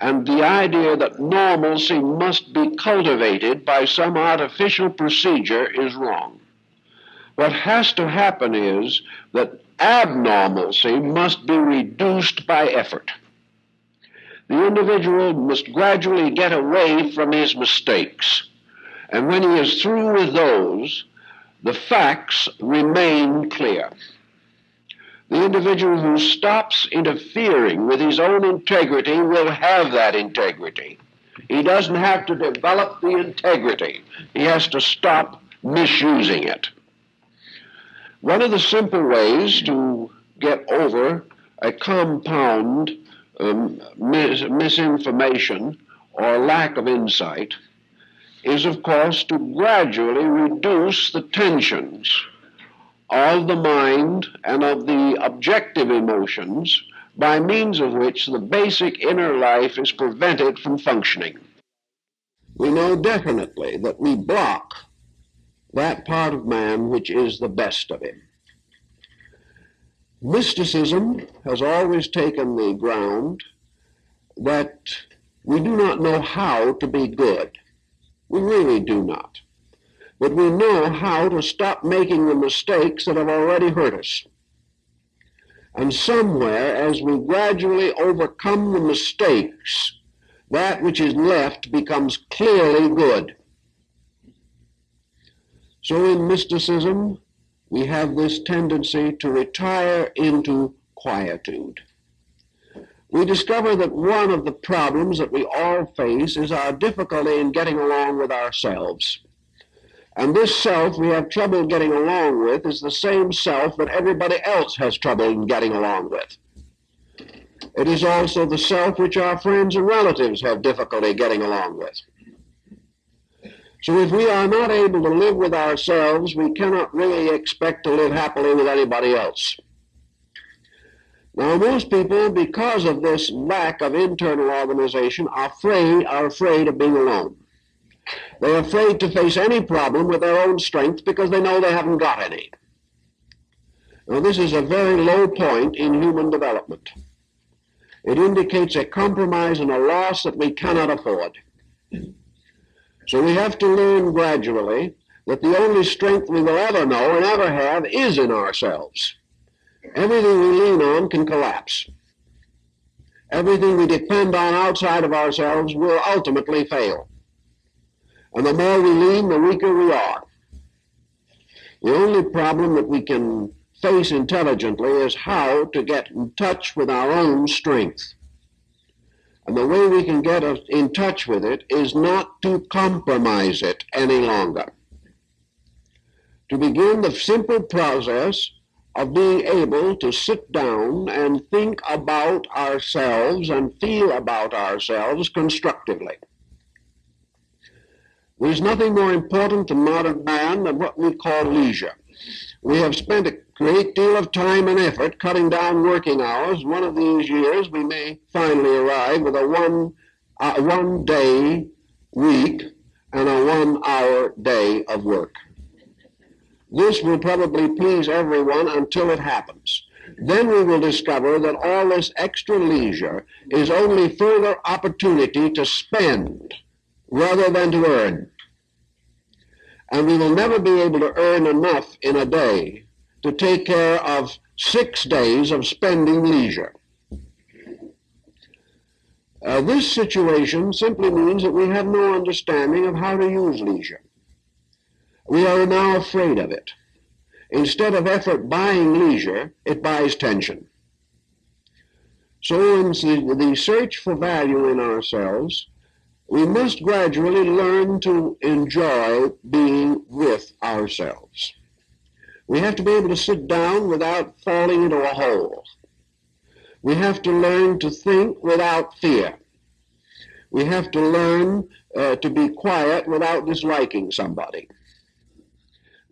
And the idea that normalcy must be cultivated by some artificial procedure is wrong. What has to happen is that abnormalcy must be reduced by effort. The individual must gradually get away from his mistakes. And when he is through with those, the facts remain clear. The individual who stops interfering with his own integrity will have that integrity. He doesn't have to develop the integrity. He has to stop misusing it. One of the simple ways to get over a compound misinformation or lack of insight is, of course, to gradually reduce the tensions of the mind and of the objective emotions by means of which the basic inner life is prevented from functioning. We know definitely that we block that part of man which is the best of him. Mysticism has always taken the ground that we do not know how to be good. We really do not. But we know how to stop making the mistakes that have already hurt us. And somewhere, as we gradually overcome the mistakes, that which is left becomes clearly good. So in mysticism, we have this tendency to retire into quietude. We discover that one of the problems that we all face is our difficulty in getting along with ourselves. And this self we have trouble getting along with is the same self that everybody else has trouble in getting along with. It is also the self which our friends and relatives have difficulty getting along with. So if we are not able to live with ourselves, we cannot really expect to live happily with anybody else. Now, most people, because of this lack of internal organization, are afraid of being alone. They're afraid to face any problem with their own strength because they know they haven't got any. Now, this is a very low point in human development. It indicates a compromise and a loss that we cannot afford. So we have to learn gradually that the only strength we will ever know and ever have is in ourselves. Everything we lean on can collapse. Everything we depend on outside of ourselves will ultimately fail. And the more we lean, the weaker we are. The only problem that we can face intelligently is how to get in touch with our own strength. And the way we can get in touch with it is not to compromise it any longer. To begin the simple process of being able to sit down and think about ourselves and feel about ourselves constructively. There's nothing more important to modern man than what we call leisure. We have spent a great deal of time and effort cutting down working hours. One of these years we may finally arrive with a one-day week and a 1-hour day of work. This will probably please everyone until it happens. Then we will discover that all this extra leisure is only further opportunity to spend rather than to earn. And we will never be able to earn enough in a day to take care of 6 days of spending leisure. This situation simply means that we have no understanding of how to use leisure. We are now afraid of it. Instead of effort buying leisure, it buys tension. So in the search for value in ourselves, we must gradually learn to enjoy being with ourselves. We have to be able to sit down without falling into a hole. We have to learn to think without fear. We have to learn to be quiet without disliking somebody.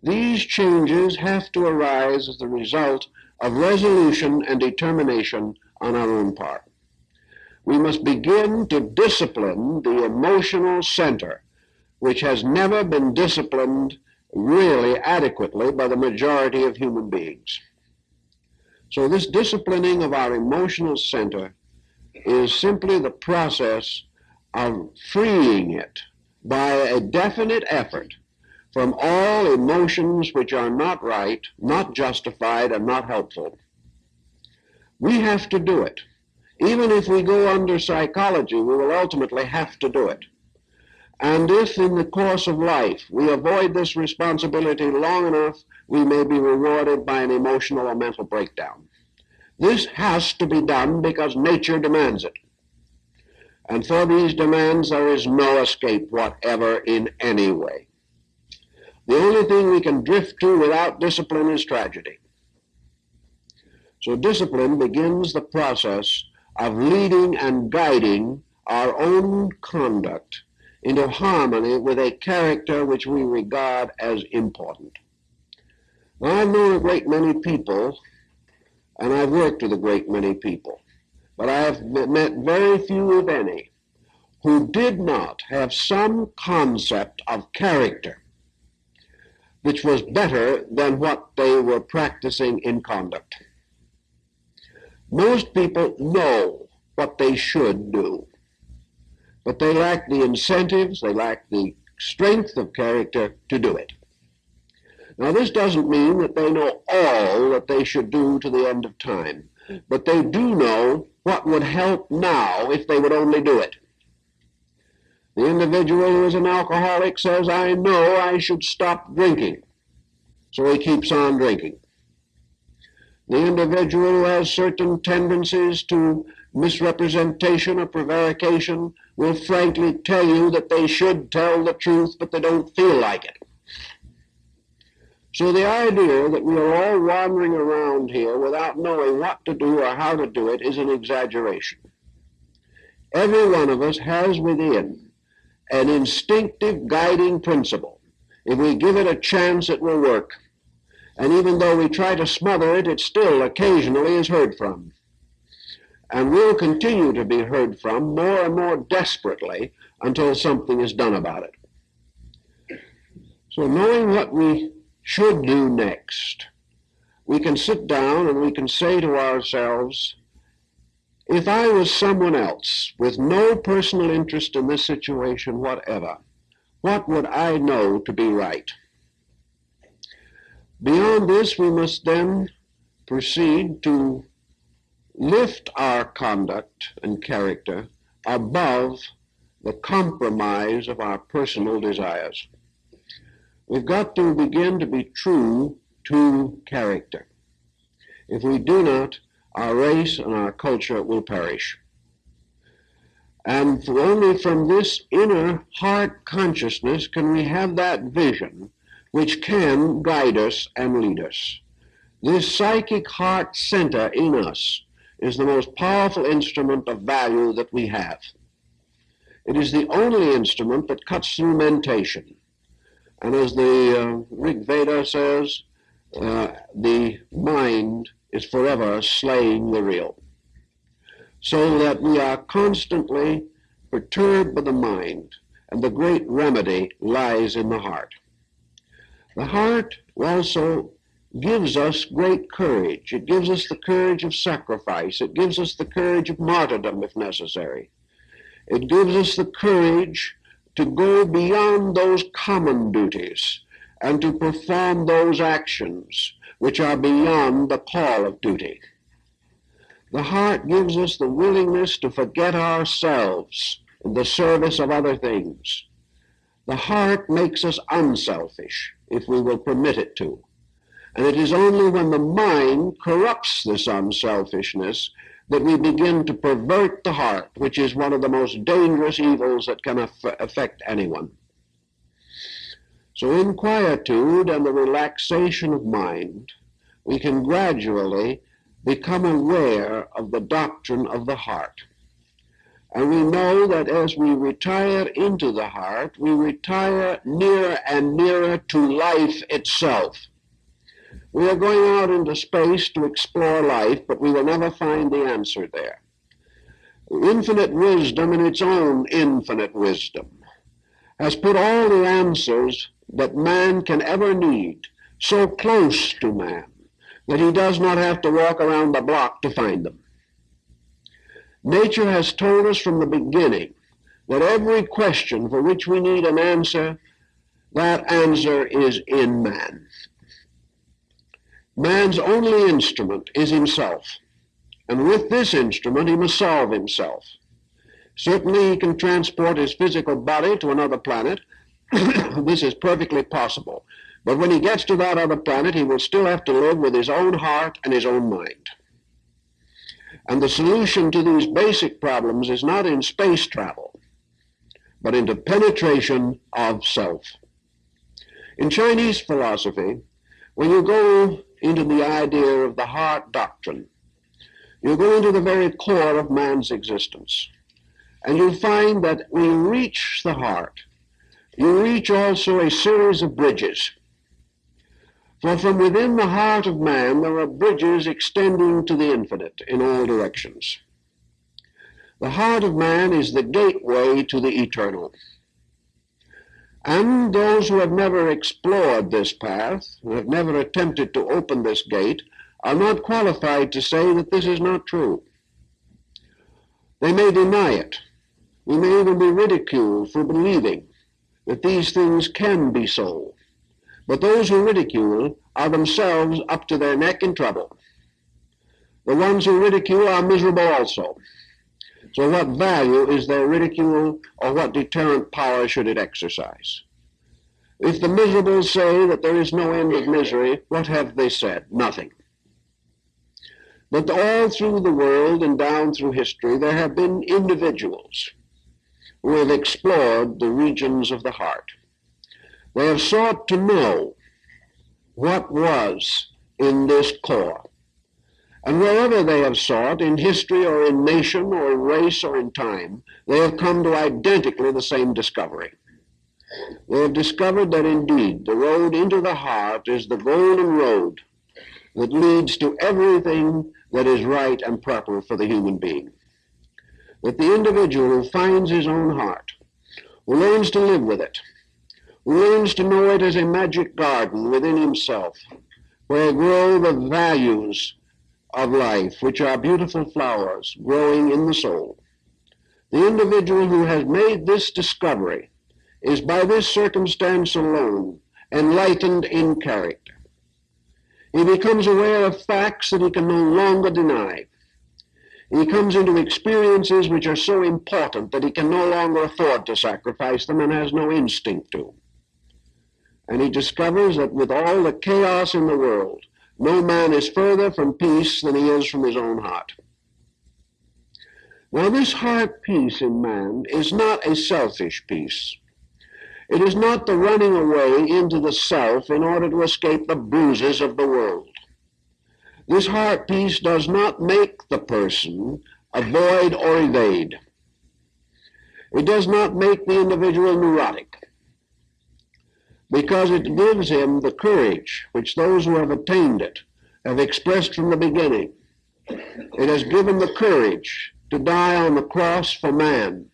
These changes have to arise as the result of resolution and determination on our own part. We must begin to discipline the emotional center, which has never been disciplined really adequately by the majority of human beings. So this disciplining of our emotional center is simply the process of freeing it by a definite effort from all emotions which are not right, not justified, and not helpful. We have to do it. Even if we go under psychology, we will ultimately have to do it. And if in the course of life we avoid this responsibility long enough, we may be rewarded by an emotional or mental breakdown. This has to be done because nature demands it. And for these demands, there is no escape whatever in any way. The only thing we can drift to without discipline is tragedy. So discipline begins the process of leading and guiding our own conduct into harmony with a character which we regard as important. Now, I've known a great many people, and I've worked with a great many people, but I have met very few, if any, who did not have some concept of character which was better than what they were practicing in conduct. Most people know what they should do, but they lack the incentives, they lack the strength of character to do it. Now, this doesn't mean that they know all that they should do to the end of time, but they do know what would help now if they would only do it. The individual who is an alcoholic says, I know I should stop drinking, so he keeps on drinking. The individual who has certain tendencies to misrepresentation or prevarication will frankly tell you that they should tell the truth, but they don't feel like it. So the idea that we are all wandering around here without knowing what to do or how to do it is an exaggeration. Every one of us has within an instinctive guiding principle. If we give it a chance, it will work. And even though we try to smother it, it still occasionally is heard from. And will continue to be heard from more and more desperately until something is done about it. So knowing what we should do next, we can sit down and we can say to ourselves, if I was someone else with no personal interest in this situation whatever, what would I know to be right? Beyond this, we must then proceed to lift our conduct and character above the compromise of our personal desires. We've got to begin to be true to character. If we do not, our race and our culture will perish. And only from this inner heart consciousness can we have that vision which can guide us and lead us. This psychic heart center in us is the most powerful instrument of value that we have. It is the only instrument that cuts through mentation. And as the Rig Veda says, the mind is forever slaying the real. So that we are constantly perturbed by the mind, and the great remedy lies in the heart. The heart also gives us great courage. It gives us the courage of sacrifice. It gives us the courage of martyrdom if necessary. It gives us the courage to go beyond those common duties and to perform those actions which are beyond the call of duty. The heart gives us the willingness to forget ourselves in the service of other things. The heart makes us unselfish, if we will permit it to. And it is only when the mind corrupts this unselfishness that we begin to pervert the heart, which is one of the most dangerous evils that can affect anyone. So in quietude and the relaxation of mind, we can gradually become aware of the doctrine of the heart. And we know that as we retire into the heart, we retire nearer and nearer to life itself. We are going out into space to explore life, but we will never find the answer there. Infinite wisdom in its own infinite wisdom has put all the answers that man can ever need so close to man that he does not have to walk around the block to find them. Nature has told us from the beginning that every question for which we need an answer, that answer is in man. Man's only instrument is himself, and with this instrument he must solve himself. Certainly he can transport his physical body to another planet. This is perfectly possible. But when he gets to that other planet, he will still have to live with his own heart and his own mind. And the solution to these basic problems is not in space travel, but into penetration of self. In Chinese philosophy, when you go into the idea of the heart doctrine, you go into the very core of man's existence. And you find that when you reach the heart, you reach also a series of bridges. For from within the heart of man there are bridges extending to the infinite in all directions. The heart of man is the gateway to the eternal. And those who have never explored this path, who have never attempted to open this gate, are not qualified to say that this is not true. They may deny it. We may even be ridiculed for believing that these things can be so. But those who ridicule are themselves up to their neck in trouble. The ones who ridicule are miserable also. So what value is their ridicule, or what deterrent power should it exercise? If the miserables say that there is no end of misery, what have they said? Nothing. But all through the world and down through history, there have been individuals who have explored the regions of the heart. They have sought to know what was in this core. And wherever they have sought, in history or in nation or in race or in time, they have come to identically the same discovery. They have discovered that indeed the road into the heart is the golden road that leads to everything that is right and proper for the human being. That the individual who finds his own heart, who learns to live with it, who learns to know it as a magic garden within himself, where grow the values of life, which are beautiful flowers growing in the soul. The individual who has made this discovery is by this circumstance alone enlightened in character. He becomes aware of facts that he can no longer deny. He comes into experiences which are so important that he can no longer afford to sacrifice them and has no instinct to. And he discovers that with all the chaos in the world, no man is further from peace than he is from his own heart. Now, this heart peace in man is not a selfish peace. It is not the running away into the self in order to escape the bruises of the world. This heart peace does not make the person avoid or evade. It does not make the individual neurotic, because it gives him the courage which those who have attained it have expressed from the beginning. It has given the courage to die on the cross for man.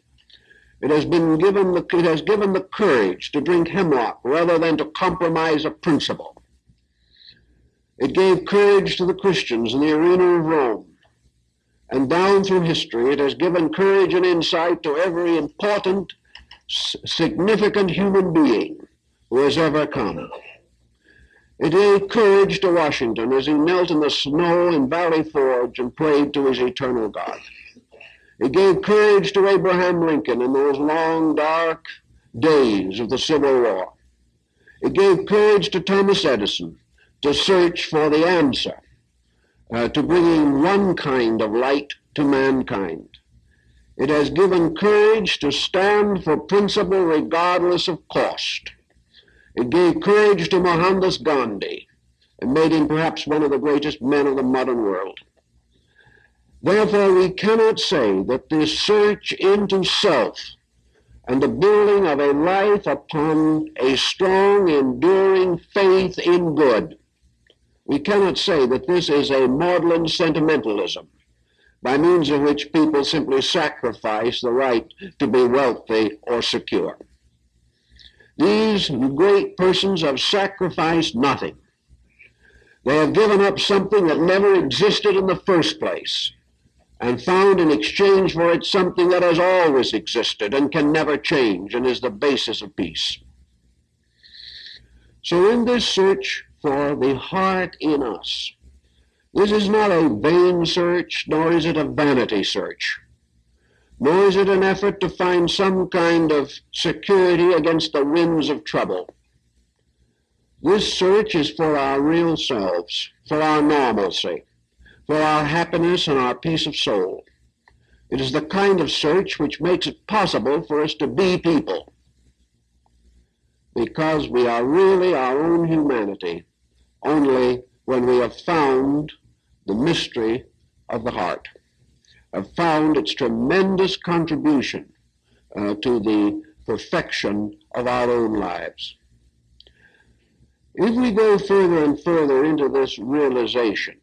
It has given the courage to drink hemlock rather than to compromise a principle. It gave courage to the Christians in the arena of Rome. And down through history, it has given courage and insight to every important, significant human being who has ever come. It gave courage to Washington as he knelt in the snow in Valley Forge and prayed to his eternal God. It gave courage to Abraham Lincoln in those long, dark days of the Civil War. It gave courage to Thomas Edison to search for the answer, to bringing one kind of light to mankind. It has given courage to stand for principle regardless of cost. It gave courage to Mohandas Gandhi and made him perhaps one of the greatest men of the modern world. Therefore, we cannot say that this search into self and the building of a life upon a strong, enduring faith in good, we cannot say that this is a maudlin sentimentalism by means of which people simply sacrifice the right to be wealthy or secure. These great persons have sacrificed nothing. They have given up something that never existed in the first place and found in exchange for it something that has always existed and can never change and is the basis of peace. So in this search for the heart in us, this is not a vain search, nor is it a vanity search. Nor is it an effort to find some kind of security against the winds of trouble. This search is for our real selves, for our normalcy, for our happiness and our peace of soul. It is the kind of search which makes it possible for us to be people, because we are really our own humanity only when we have found the mystery of the heart, have found its tremendous contribution to the perfection of our own lives. If we go further and further into this realization,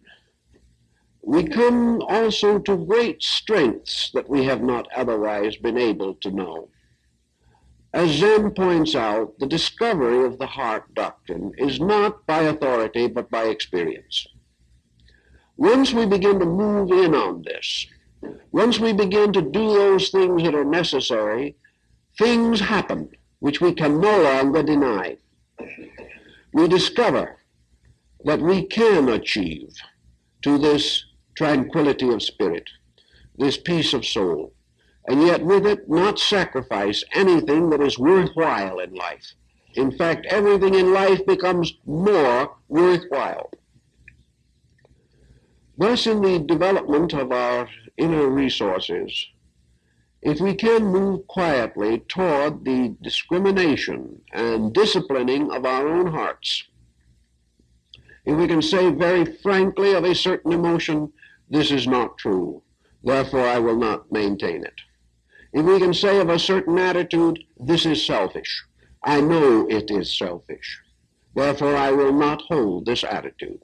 we come also to great strengths that we have not otherwise been able to know. As Zen points out, the discovery of the heart doctrine is not by authority but by experience. Once we begin to move in on this, once we begin to do those things that are necessary, things happen which we can no longer deny. We discover that we can achieve to this tranquility of spirit, this peace of soul, and yet with it not sacrifice anything that is worthwhile in life. In fact, everything in life becomes more worthwhile. Thus, in the development of our inner resources, if we can move quietly toward the discrimination and disciplining of our own hearts, if we can say very frankly of a certain emotion, this is not true, therefore I will not maintain it. If we can say of a certain attitude, this is selfish, I know it is selfish, therefore I will not hold this attitude.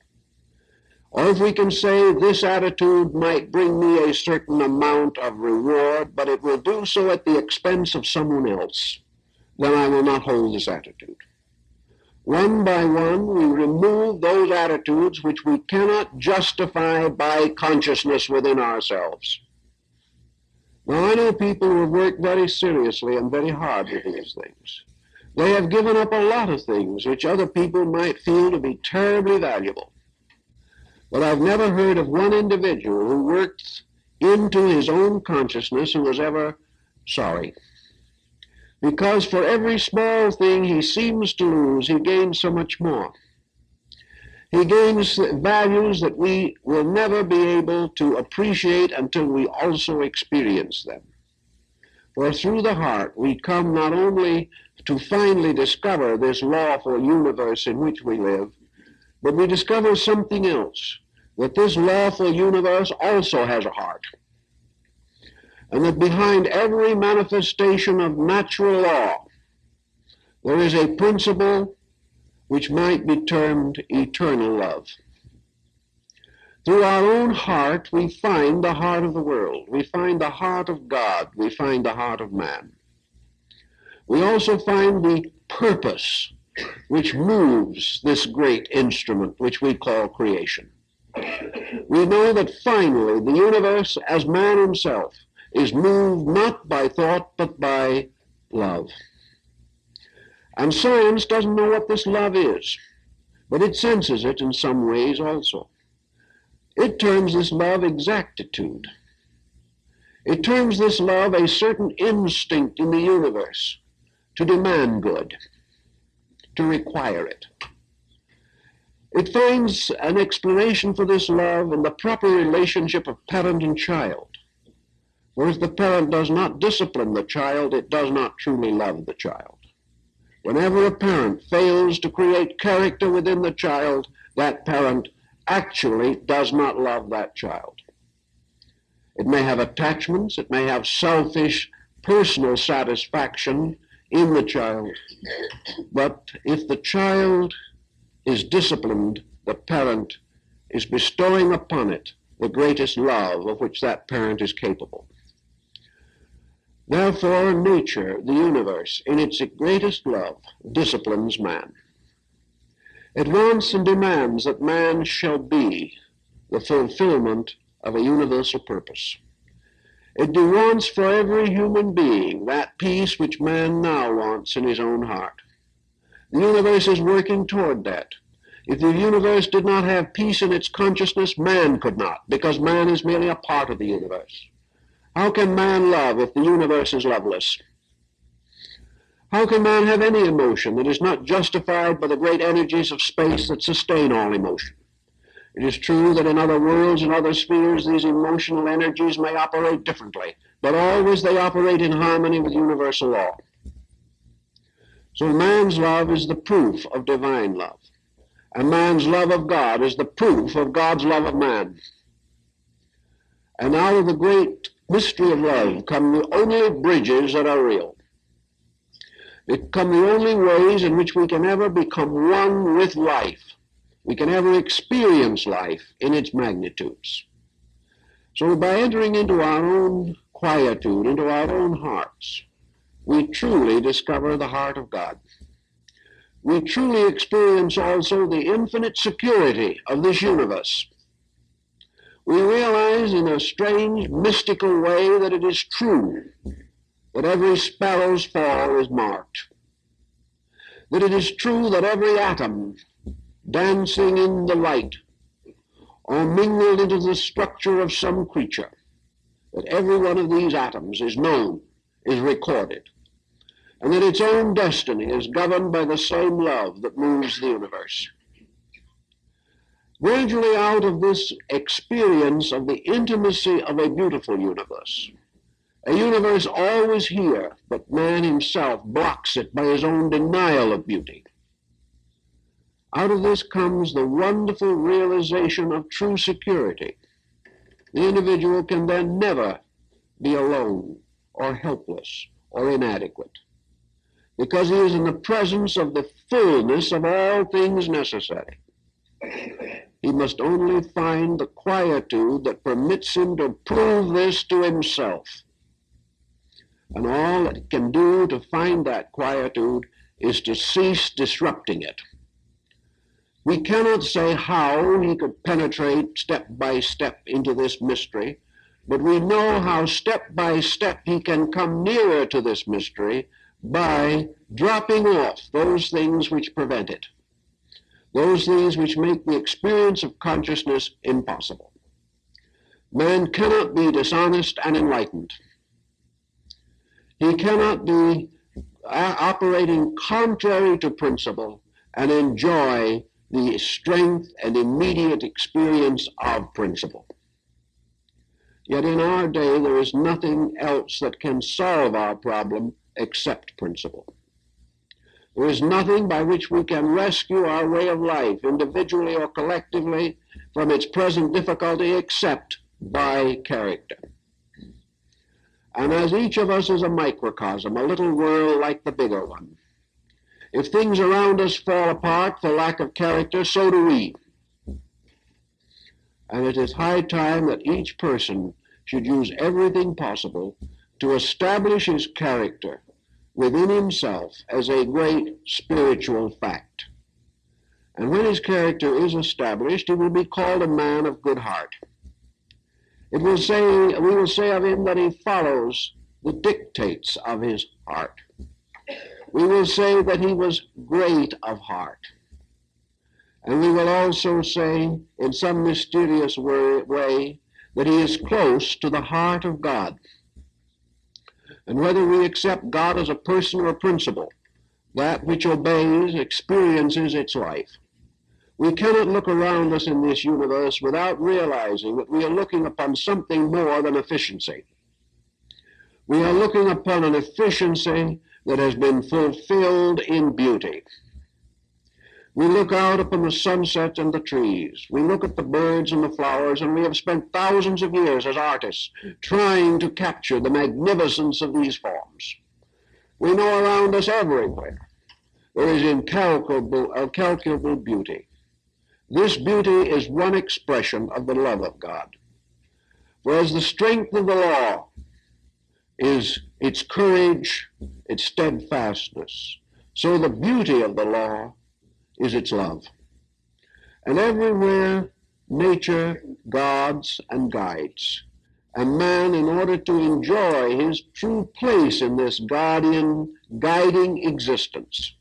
Or if we can say this attitude might bring me a certain amount of reward, but it will do so at the expense of someone else, then I will not hold this attitude. One by one, we remove those attitudes which we cannot justify by consciousness within ourselves. Now, I know people who have worked very seriously and very hard with these things. They have given up a lot of things which other people might feel to be terribly valuable. But I've never heard of one individual who worked into his own consciousness who was ever sorry. Because for every small thing he seems to lose, he gains so much more. He gains values that we will never be able to appreciate until we also experience them. For through the heart we come not only to finally discover this lawful universe in which we live, but we discover something else, that this lawful universe also has a heart, and that behind every manifestation of natural law, there is a principle which might be termed eternal love. Through our own heart, we find the heart of the world. We find the heart of God. We find the heart of man. We also find the purpose which moves this great instrument which we call creation. We know that finally the universe, as man himself, is moved not by thought but by love. And science doesn't know what this love is, but it senses it in some ways also. It terms this love exactitude. It terms this love a certain instinct in the universe to demand good, to require it. It finds an explanation for this love in the proper relationship of parent and child. For if the parent does not discipline the child, it does not truly love the child. Whenever a parent fails to create character within the child, that parent actually does not love that child. It may have attachments, it may have selfish personal satisfaction in the child, but if the child is disciplined, the parent is bestowing upon it the greatest love of which that parent is capable. Therefore, nature, the universe, in its greatest love, disciplines man. It wants and demands that man shall be the fulfillment of a universal purpose. It wants for every human being that peace which man now wants in his own heart. The universe is working toward that. If the universe did not have peace in its consciousness, man could not, because man is merely a part of the universe. How can man love if the universe is loveless? How can man have any emotion that is not justified by the great energies of space that sustain all emotion? It is true that in other worlds and other spheres, these emotional energies may operate differently, but always they operate in harmony with universal law. So man's love is the proof of divine love, and man's love of God is the proof of God's love of man. And out of the great mystery of love come the only bridges that are real. become the only ways in which we can ever become one with life. We can ever experience life in its magnitudes. So by entering into our own quietude, into our own hearts, we truly discover the heart of God. We truly experience also the infinite security of this universe. We realize in a strange, mystical way that it is true that every sparrow's fall is marked, that it is true that every atom dancing in the light or mingled into the structure of some creature, that every one of these atoms is known, is recorded, and that its own destiny is governed by the same love that moves the universe. Gradually out of this experience of the intimacy of a beautiful universe, a universe always here, but man himself blocks it by his own denial of beauty. Out of this comes the wonderful realization of true security. The individual can then never be alone or helpless or inadequate, because he is in the presence of the fullness of all things necessary. He must only find the quietude that permits him to prove this to himself. And all that he can do to find that quietude is to cease disrupting it. We cannot say how he could penetrate step by step into this mystery, but we know how step by step he can come nearer to this mystery by dropping off those things which prevent it, those things which make the experience of consciousness impossible. Man cannot be dishonest and enlightened. He cannot be operating contrary to principle and enjoy the strength and immediate experience of principle. Yet in our day, there is nothing else that can solve our problem except principle. There is nothing by which we can rescue our way of life, individually or collectively, from its present difficulty except by character. And as each of us is a microcosm, a little world like the bigger one, if things around us fall apart for lack of character, so do we. And it is high time that each person should use everything possible to establish his character within himself as a great spiritual fact. And when his character is established, he will be called a man of good heart. We will say of him that he follows the dictates of his heart. We will say that he was great of heart. And we will also say, in some mysterious way, that he is close to the heart of God. And whether we accept God as a person or a principle, that which obeys experiences its life. We cannot look around us in this universe without realizing that we are looking upon something more than efficiency. We are looking upon an efficiency that has been fulfilled in beauty. We look out upon the sunset and the trees. We look at the birds and the flowers, and we have spent thousands of years as artists trying to capture the magnificence of these forms. We know around us everywhere there is incalculable beauty. This beauty is one expression of the love of God. Whereas the strength of the law is its courage, its steadfastness, so the beauty of the law is its love. And everywhere nature guards and guides. And man, in order to enjoy his true place in this guiding existence,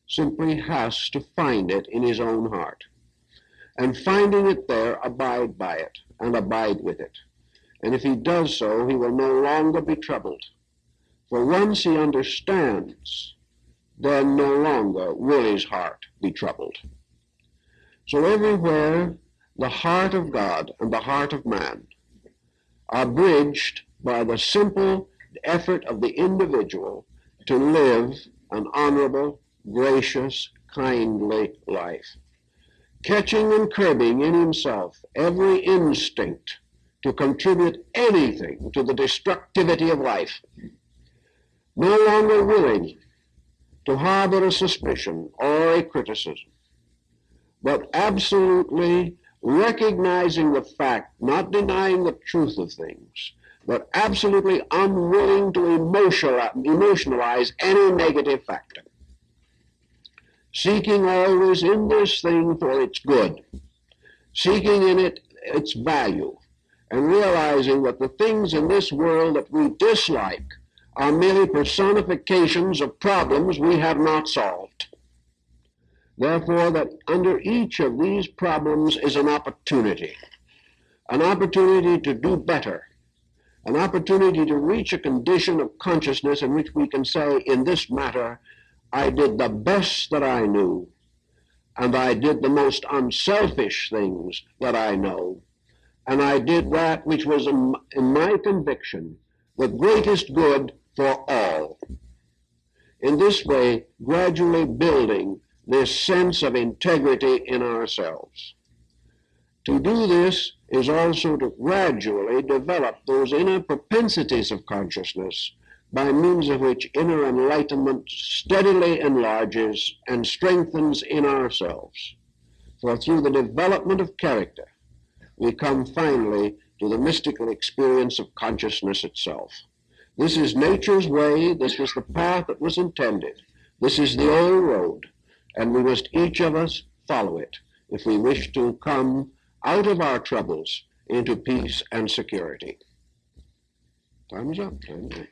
simply has to find it in his own heart. And finding it there, abide by it and abide with it. And if he does so, he will no longer be troubled. For once he understands, then no longer will his heart be troubled. So everywhere, the heart of God and the heart of man are bridged by the simple effort of the individual to live an honorable, gracious, kindly life, catching and curbing in himself every instinct to contribute anything to the destructivity of life, no longer willing to harbor a suspicion or a criticism, but absolutely recognizing the fact, not denying the truth of things, but absolutely unwilling to emotionalize any negative factor. Seeking always in this thing for its good, seeking in it its value, and realizing that the things in this world that we dislike are merely personifications of problems we have not solved. Therefore, that under each of these problems is an opportunity to do better, an opportunity to reach a condition of consciousness in which we can say, in this matter, I did the best that I knew, and I did the most unselfish things that I know, and I did that which was, in my conviction, the greatest good for all. In this way, gradually building this sense of integrity in ourselves. To do this is also to gradually develop those inner propensities of consciousness by means of which inner enlightenment steadily enlarges and strengthens in ourselves. For through the development of character, we come finally to the mystical experience of consciousness itself. This is nature's way. This was the path that was intended. This is the old road, and we must each of us follow it if we wish to come out of our troubles into peace and security. Time is up. Time is up.